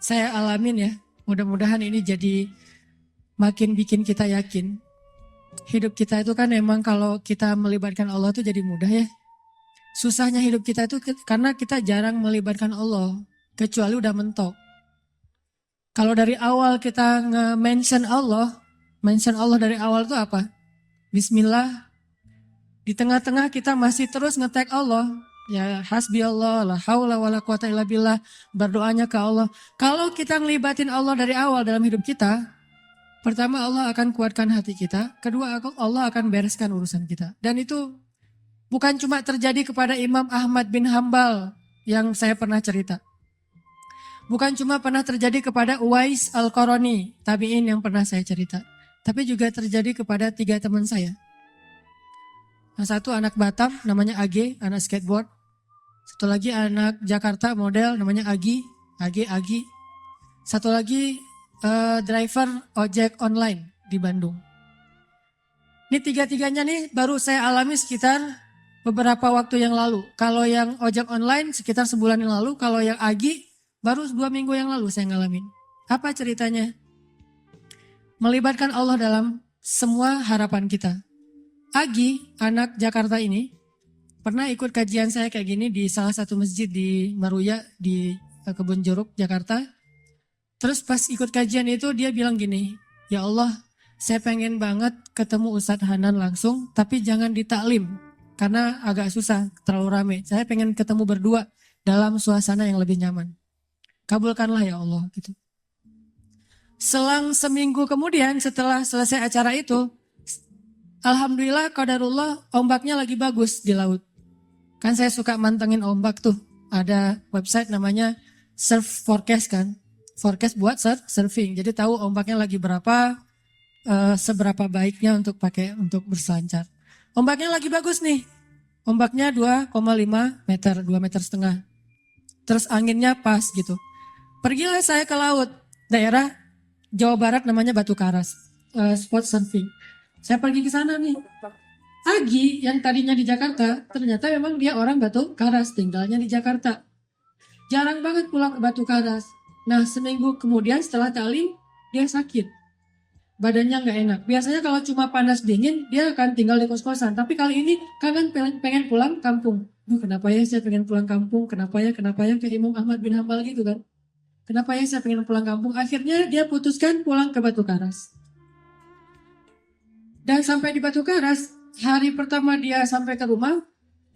saya alamin ya. Mudah-mudahan ini jadi makin bikin kita yakin. Hidup kita itu kan emang kalau kita melibatkan Allah itu jadi mudah ya. Susahnya hidup kita itu karena kita jarang melibatkan Allah. Kecuali udah mentok. Kalau dari awal kita nge-mention Allah dari awal itu apa? Bismillah. Di tengah-tengah kita masih terus nge-tag Allah. Ya hasbi Allah, la haula wa la quwata illa billah. Berdoanya ke Allah. Kalau kita ngelibatin Allah dari awal dalam hidup kita, pertama Allah akan kuatkan hati kita. Kedua Allah akan bereskan urusan kita. Dan itu bukan cuma terjadi kepada Imam Ahmad bin Hambal yang saya pernah cerita. Bukan cuma pernah terjadi kepada Uwais Al-Qarani, tabi'in yang pernah saya cerita. Tapi juga terjadi kepada 3 teman saya. Yang satu anak Batam namanya Agi, anak skateboard. Satu lagi anak Jakarta model namanya Agi. Satu lagi driver ojek online di Bandung. Ini 3-tiganya nih baru saya alami sekitar beberapa waktu yang lalu. Kalau yang ojek online sekitar sebulan yang lalu. Kalau yang Agi baru 2 minggu yang lalu saya ngalamin. Apa ceritanya? Melibatkan Allah dalam semua harapan kita. Agi, anak Jakarta ini, pernah ikut kajian saya kayak gini di salah satu masjid di Maruya, di Kebun Jeruk, Jakarta. Terus pas ikut kajian itu dia bilang gini, ya Allah, saya pengen banget ketemu Ustadz Hanan langsung, tapi jangan ditaklim, karena agak susah, terlalu rame. Saya pengen ketemu berdua dalam suasana yang lebih nyaman. Kabulkanlah ya Allah, gitu. Selang seminggu kemudian setelah selesai acara itu, alhamdulillah, qadarullah, ombaknya lagi bagus di laut. Kan saya suka mantengin ombak tuh. Ada website namanya Surf Forecast kan. Forecast buat surfing. Jadi tahu ombaknya lagi berapa, seberapa baiknya untuk pakai untuk berselancar. Ombaknya lagi bagus nih. Ombaknya 2,5 meter, 2,5 meter. Terus anginnya pas gitu. Pergilah saya ke laut. Daerah Jawa Barat namanya Batu Karas. Spot surfing. Saya pergi ke sana nih. Agi yang tadinya di Jakarta, ternyata memang dia orang Batu Karas, tinggalnya di Jakarta. Jarang banget pulang ke Batu Karas. Nah, seminggu kemudian setelah ta'lim, dia sakit. Badannya nggak enak. Biasanya kalau cuma panas dingin, dia akan tinggal di kos-kosan. Tapi kali ini kangen pengen pulang kampung. Kenapa ya saya pengen pulang kampung? Kenapa ya? Kayak Imam Ahmad bin Hambal gitu kan. Kenapa ya saya pengen pulang kampung? Akhirnya dia putuskan pulang ke Batu Karas. Dan sampai di Batu Karas, hari pertama dia sampai ke rumah,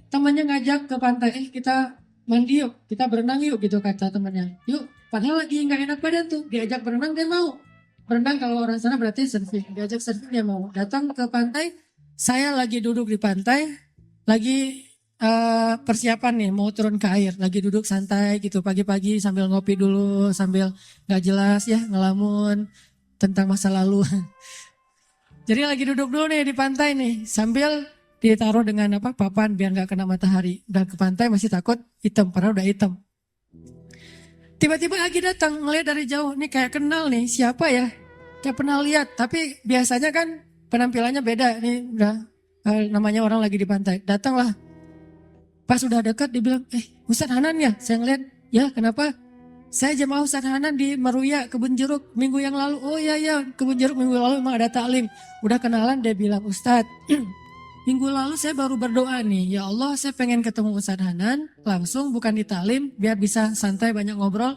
temannya ngajak ke pantai, kita mandi yuk, kita berenang yuk gitu kata temannya. Yuk, padahal lagi nggak enak badan tuh, diajak berenang dia mau. Berenang kalau orang sana berarti surfing, diajak surfing dia mau. Datang ke pantai, saya lagi duduk di pantai, lagi persiapan nih mau turun ke air, lagi duduk santai gitu pagi-pagi sambil ngopi dulu, sambil nggak jelas ya ngelamun tentang masa lalu. Jadi lagi duduk dulu nih di pantai nih, sambil ditaruh dengan papan biar nggak kena matahari. Udah ke pantai masih takut hitam, padahal udah hitam. Tiba-tiba Agi datang, ngeliat dari jauh, nih kayak kenal nih, siapa ya? Kayak pernah lihat, tapi biasanya kan penampilannya beda. Nih udah namanya orang lagi di pantai. Datanglah, pas udah dekat dibilang, Ustadz Hanan ya? Saya ngeliat, ya kenapa? Saya jemaah Ustadz Hanan di Maruya, Kebun Jeruk minggu yang lalu. Oh iya, Kebun Jeruk minggu lalu memang ada taklim. Udah kenalan, dia bilang, Ustadz, minggu lalu saya baru berdoa nih. Ya Allah, saya pengen ketemu Ustadz Hanan langsung, bukan di taklim, biar bisa santai banyak ngobrol.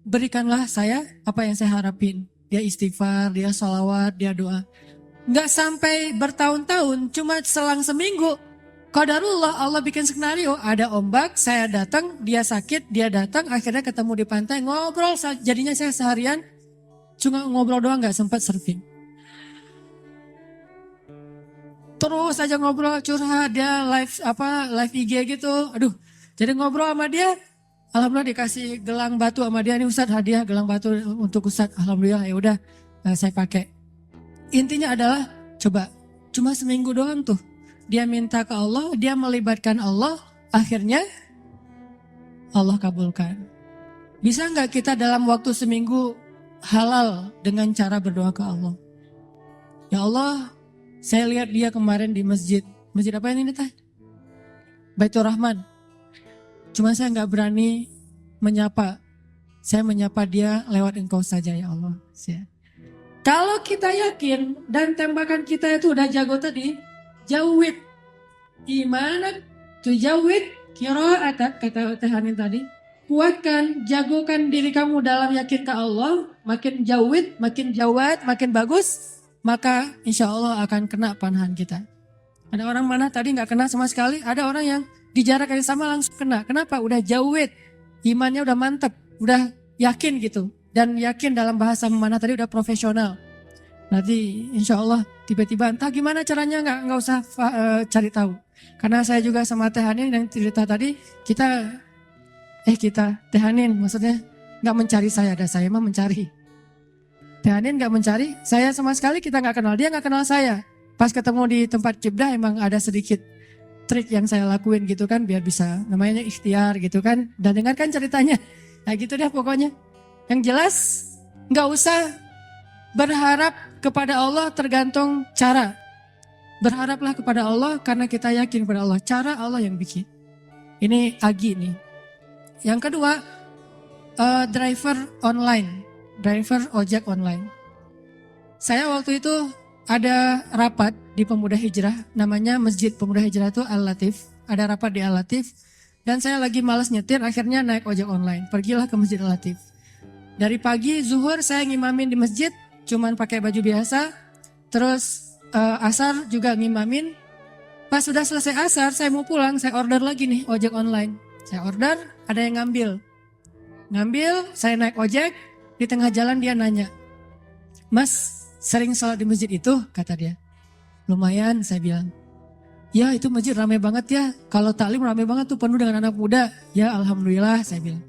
Berikanlah saya apa yang saya harapin. Dia istighfar, dia sholawat, dia doa. Nggak sampai bertahun-tahun, cuma selang seminggu. Qadarullah Allah bikin skenario, ada ombak, saya datang, dia sakit, dia datang, akhirnya ketemu di pantai, ngobrol, jadinya saya seharian cuma ngobrol doang gak sempat surfing. Terus aja ngobrol curhat, dia live IG gitu. Aduh, jadi ngobrol sama dia. Alhamdulillah dikasih gelang batu sama dia, nih Ustadz hadiah gelang batu untuk Ustadz. Alhamdulillah ya udah saya pakai. Intinya adalah coba cuma seminggu doang tuh. Dia minta ke Allah, dia melibatkan Allah, akhirnya Allah kabulkan. Bisa nggak kita dalam waktu seminggu halal dengan cara berdoa ke Allah? Ya Allah, saya lihat dia kemarin di masjid. Masjid apa ini teh? Baitur Rahman. Cuma saya nggak berani menyapa. Saya menyapa dia lewat engkau saja ya Allah. Kalau kita yakin dan tembakan kita itu udah jago tadi, jawid. Gimana tuh jawid? Qira'atak kata Teh Hanin tadi. Kuatkan, jagokan diri kamu dalam yakin ke Allah. Makin jawid, makin jawad, makin bagus. Maka insya Allah akan kena panahan kita. Ada orang mana tadi nggak kena sama sekali. Ada orang yang di jarak yang sama langsung kena. Kenapa? Udah jawid. Imannya udah mantep. Udah yakin gitu. Dan yakin dalam bahasa mana tadi udah profesional. Nanti insya Allah tiba-tiba entah gimana caranya nggak usah cari tahu. Karena saya juga sama Teh Hanin yang cerita tadi. Kita Teh Hanin maksudnya nggak mencari saya. Ada saya mah mencari. Teh Hanin nggak mencari. Saya sama sekali kita nggak kenal. Dia nggak kenal saya. Pas ketemu di tempat kibdah emang ada sedikit trik yang saya lakuin gitu kan biar bisa namanya ikhtiar gitu kan. Dan dengarkan ceritanya. Nah gitu deh pokoknya. Yang jelas nggak usah berharap kepada Allah tergantung cara. Berharaplah kepada Allah karena kita yakin kepada Allah. Cara Allah yang bikin. Ini Agi nih. Yang kedua, driver online. Driver ojek online. Saya waktu itu ada rapat di Pemuda Hijrah. Namanya Masjid Pemuda Hijrah itu Al-Latif. Ada rapat di Al-Latif. Dan saya lagi malas nyetir akhirnya naik ojek online. Pergilah ke Masjid Al-Latif. Dari pagi zuhur saya ngimamin di masjid. Cuman pakai baju biasa. Terus asar juga ngimamin. Pas sudah selesai asar saya mau pulang. Saya order lagi nih ojek online. Saya order ada yang ngambil. Saya naik ojek. Di tengah jalan dia nanya. Mas sering sholat di masjid itu? Kata dia. Lumayan saya bilang. Ya itu masjid ramai banget ya. Kalau taklim ramai banget tuh penuh dengan anak muda. Ya alhamdulillah saya bilang.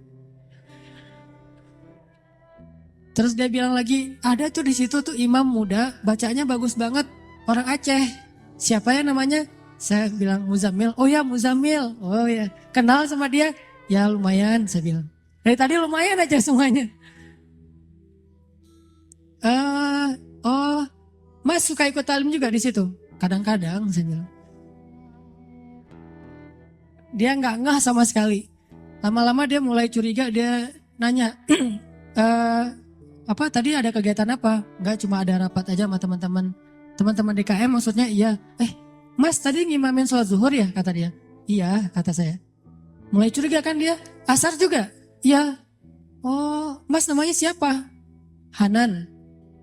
Terus dia bilang lagi, ada tuh di situ tuh imam muda, bacanya bagus banget, orang Aceh. Siapa ya namanya? Saya bilang Muzammil. Oh ya Muzammil. Oh ya, kenal sama dia? Ya lumayan saya bilang. Dari tadi lumayan aja semuanya. Mas suka ikut talim juga di situ? Kadang-kadang saya bilang. Dia nggak ngeh sama sekali. Lama-lama dia mulai curiga, dia nanya, apa tadi ada kegiatan apa? Enggak, cuma ada rapat aja sama teman-teman DKM maksudnya. Iya. Mas tadi ngimamin sholat zuhur ya? Kata dia. Iya kata saya. Mulai curiga kan dia. Asar juga? Iya. Oh mas namanya siapa? Hanan.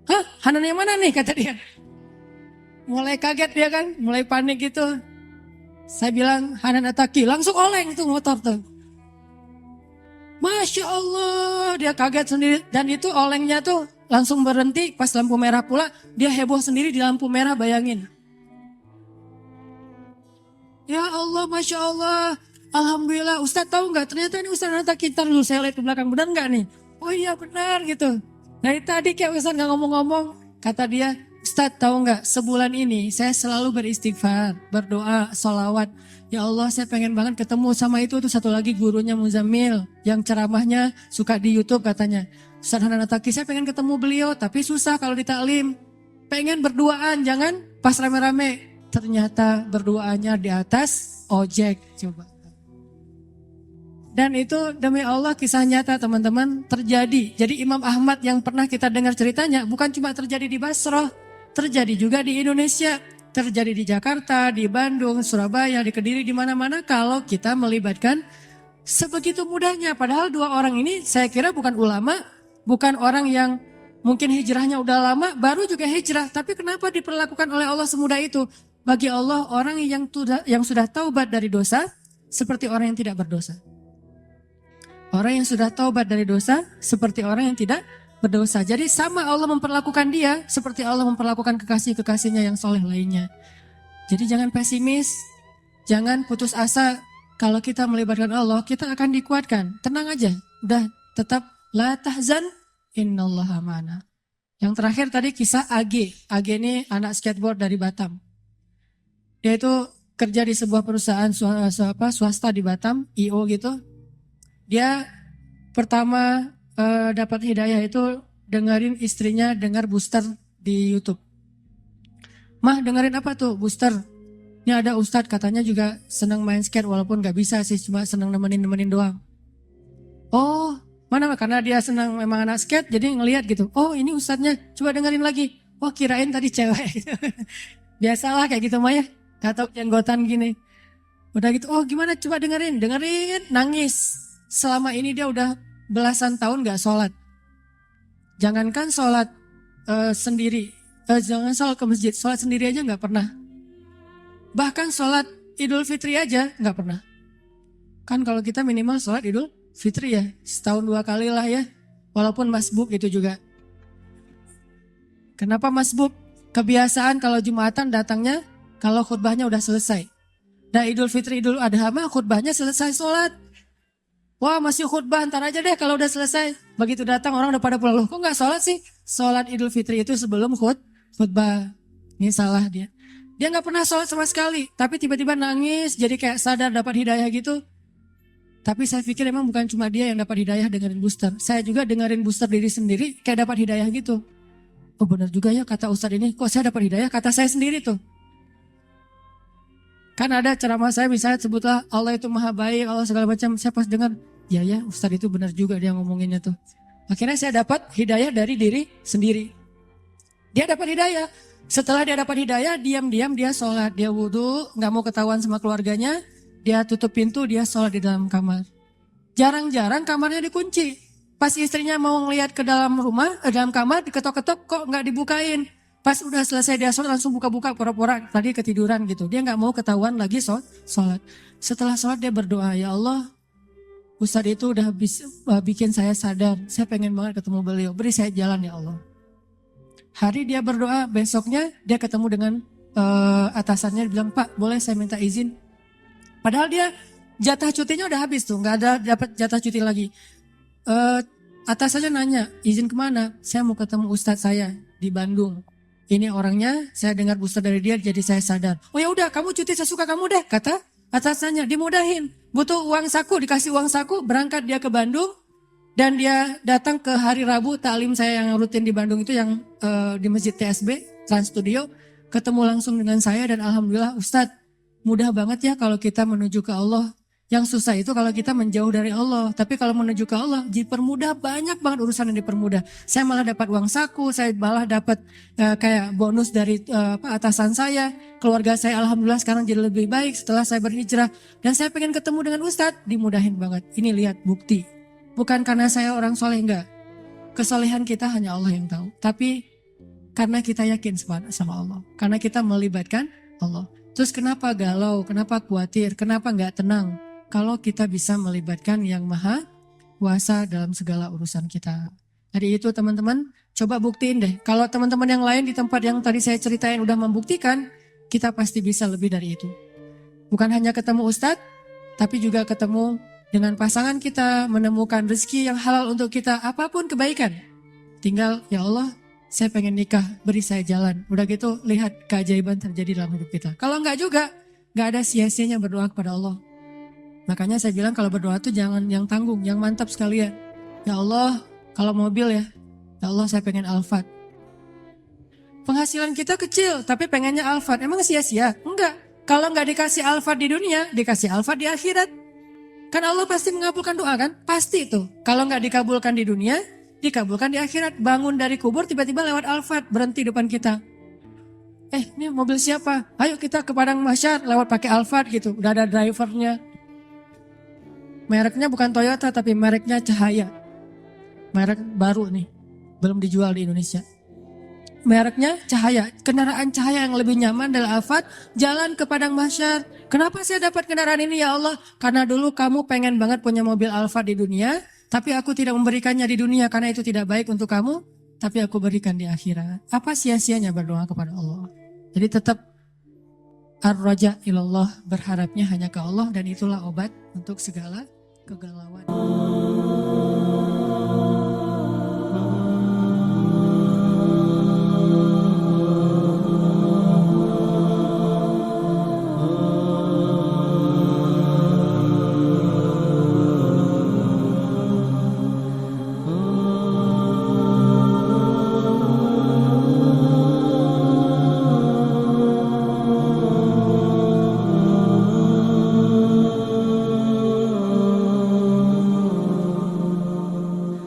Hah Hanan yang mana nih? Kata dia. Mulai kaget dia kan. Mulai panik gitu. Saya bilang Hanan Ataki. Langsung oleng tuh motor tuh. Masya Allah, dia kaget sendiri. Dan itu olengnya tuh langsung berhenti pas lampu merah pula. Dia heboh sendiri di lampu merah, bayangin. Ya Allah, Masya Allah. Alhamdulillah, Ustadz tahu nggak? Ternyata ini Ustadz Nata Kintar dulu. Saya lihat ke belakang, benar nggak nih? Oh iya benar gitu. Dari tadi kayak Ustadz nggak ngomong-ngomong. Kata dia, Ustadz tahu nggak? Sebulan ini saya selalu beristighfar, berdoa, sholawat. Ya Allah saya pengen banget ketemu sama itu tuh satu lagi gurunya Muzammil yang ceramahnya suka di YouTube katanya. Ustadz Hanan Ataki saya pengen ketemu beliau tapi susah kalau di taklim. Pengen berduaan jangan pas rame-rame. Ternyata berduaannya di atas ojek coba. Dan itu demi Allah kisah nyata teman-teman terjadi. Jadi Imam Ahmad yang pernah kita dengar ceritanya bukan cuma terjadi di Basrah. Terjadi juga di Indonesia. Terjadi di Jakarta, di Bandung, Surabaya, di Kediri, di mana-mana kalau kita melibatkan sebegitu mudahnya. Padahal dua orang ini saya kira bukan ulama, bukan orang yang mungkin hijrahnya udah lama, baru juga hijrah. Tapi kenapa diperlakukan oleh Allah semudah itu? Bagi Allah orang yang sudah taubat dari dosa seperti orang yang tidak berdosa. Orang yang sudah taubat dari dosa seperti orang yang tidak berdosa. Jadi sama Allah memperlakukan dia seperti Allah memperlakukan kekasih-kekasihnya yang soleh lainnya. Jadi jangan pesimis, jangan putus asa. Kalau kita melibatkan Allah, kita akan dikuatkan. Tenang aja, udah tetap la tahzan, innallaha ma'ana. Yang terakhir tadi kisah AG. AG ini anak skateboard dari Batam. Dia itu kerja di sebuah perusahaan swasta di Batam, IO gitu. Dia pertama dapat hidayah itu dengerin istrinya dengar booster di YouTube. Mah dengerin apa tuh booster? Ini ada ustadz katanya juga senang main skate walaupun gak bisa sih, cuma senang nemenin doang. Oh, mana? Karena dia senang memang anak skate jadi ngelihat gitu. Oh ini ustadznya, coba dengerin lagi. Oh kirain tadi cewek. Biasalah kayak gitu mah ya. Gak tau jenggotan gini. Udah gitu, oh gimana coba dengerin, nangis. Selama ini dia udah belasan tahun gak sholat. Jangankan sholat sendiri, jangan sholat ke masjid, sholat sendiri aja gak pernah. Bahkan sholat Idul Fitri aja gak pernah. Kan kalau kita minimal sholat Idul Fitri ya, setahun 2 kali lah ya. Walaupun masbuk itu juga. Kenapa masbuk? Kebiasaan kalau Jumatan datangnya kalau khutbahnya udah selesai. Nah Idul Fitri, Idul Adha mah khutbahnya selesai sholat. Wah masih khutbah, ntar aja deh kalau udah selesai. Begitu datang orang udah pada pulang. Loh kok gak sholat sih? Sholat Idul Fitri itu sebelum khutbah. Ini salah dia. Dia gak pernah sholat sama sekali. Tapi tiba-tiba nangis jadi kayak sadar dapat hidayah gitu. Tapi saya pikir emang bukan cuma dia yang dapat hidayah dengerin booster. Saya juga dengerin booster diri sendiri kayak dapat hidayah gitu. Oh benar juga ya kata Ustadz ini. Kok saya dapat hidayah? Kata saya sendiri tuh. Kan ada ceramah saya misalnya sebutlah Allah itu maha baik, Allah segala macam. Saya pas dengar, ya Ustadz itu benar juga dia ngomonginnya tuh. Akhirnya saya dapat hidayah dari diri sendiri. Dia dapat hidayah. Setelah dia dapat hidayah, diam-diam dia sholat, dia wudhu, gak mau ketahuan sama keluarganya, dia tutup pintu, dia sholat di dalam kamar. Jarang-jarang kamarnya dikunci. Pas istrinya mau ngeliat ke dalam rumah, dalam kamar, diketok-ketok kok gak dibukain. Pas udah selesai dia sholat langsung buka-buka pura-pura tadi ketiduran gitu. Dia gak mau ketahuan lagi sholat. Setelah sholat dia berdoa, ya Allah, Ustadz itu udah bikin saya sadar, saya pengen banget ketemu beliau, beri saya jalan ya Allah. Hari dia berdoa, besoknya dia ketemu dengan atasannya, bilang Pak boleh saya minta izin. Padahal dia jatah cutinya udah habis tuh, gak ada dapat jatah cuti lagi. Atasannya nanya, izin kemana? Saya mau ketemu ustadz saya di Bandung. Ini orangnya, saya dengar booster dari dia jadi saya sadar. Oh ya udah kamu cuti sesuka kamu deh, kata atasannya, dimudahin. Butuh uang saku, dikasih uang saku, berangkat dia ke Bandung. Dan dia datang ke hari Rabu taklim saya yang rutin di Bandung itu yang di Masjid TSB, Trans Studio. Ketemu langsung dengan saya dan alhamdulillah Ustadz mudah banget ya kalau kita menuju ke Allah. Yang susah itu kalau kita menjauh dari Allah. Tapi kalau menuju ke Allah dipermudah, banyak banget urusan yang dipermudah. Saya malah dapat uang saku, saya malah dapat kayak bonus dari atasan saya. Keluarga saya alhamdulillah sekarang jadi lebih baik setelah saya berhijrah. Dan saya pengen ketemu dengan Ustadz, dimudahin banget. Ini lihat bukti. Bukan karena saya orang soleh, enggak. Kesolehan kita hanya Allah yang tahu. Tapi karena kita yakin sama Allah. Karena kita melibatkan Allah. Terus kenapa galau, kenapa khawatir, kenapa enggak tenang? Kalau kita bisa melibatkan yang maha kuasa dalam segala urusan kita. Jadi itu teman-teman, coba buktiin deh. Kalau teman-teman yang lain di tempat yang tadi saya ceritain udah membuktikan, kita pasti bisa lebih dari itu. Bukan hanya ketemu Ustadz, tapi juga ketemu dengan pasangan kita, menemukan rezeki yang halal untuk kita, apapun kebaikan. Tinggal, ya Allah, saya pengen nikah, beri saya jalan. Udah gitu, lihat keajaiban terjadi dalam hidup kita. Kalau enggak juga, enggak ada sia-sianya berdoa kepada Allah. Makanya saya bilang kalau berdoa tuh jangan yang tanggung, yang mantap sekalian. Ya Allah, kalau mobil ya Allah saya pengen Alphard. Penghasilan kita kecil, tapi pengennya Alphard. Emang sia-sia? Enggak. Kalau enggak dikasih Alphard di dunia, dikasih Alphard di akhirat. Kan Allah pasti mengabulkan doa kan? Pasti itu. Kalau nggak dikabulkan di dunia, dikabulkan di akhirat. Bangun dari kubur tiba-tiba lewat Alphard berhenti depan kita. Ini mobil siapa? Ayo kita ke Padang Mahsyar lewat pakai Alphard gitu. Udah ada drivernya. Mereknya bukan Toyota tapi mereknya Cahaya. Merek baru nih. Belum dijual di Indonesia. Mereknya Cahaya, kendaraan Cahaya yang lebih nyaman adalah Alphard, jalan ke Padang Mahsyar. Kenapa saya dapat kendaraan ini ya Allah? Karena dulu kamu pengen banget punya mobil Alphard di dunia, tapi aku tidak memberikannya di dunia karena itu tidak baik untuk kamu, tapi aku berikan di akhirat. Apa sia-sianya berdoa kepada Allah? Jadi tetap ar-raja ilallah, berharapnya hanya ke Allah, dan itulah obat untuk segala kegalauan.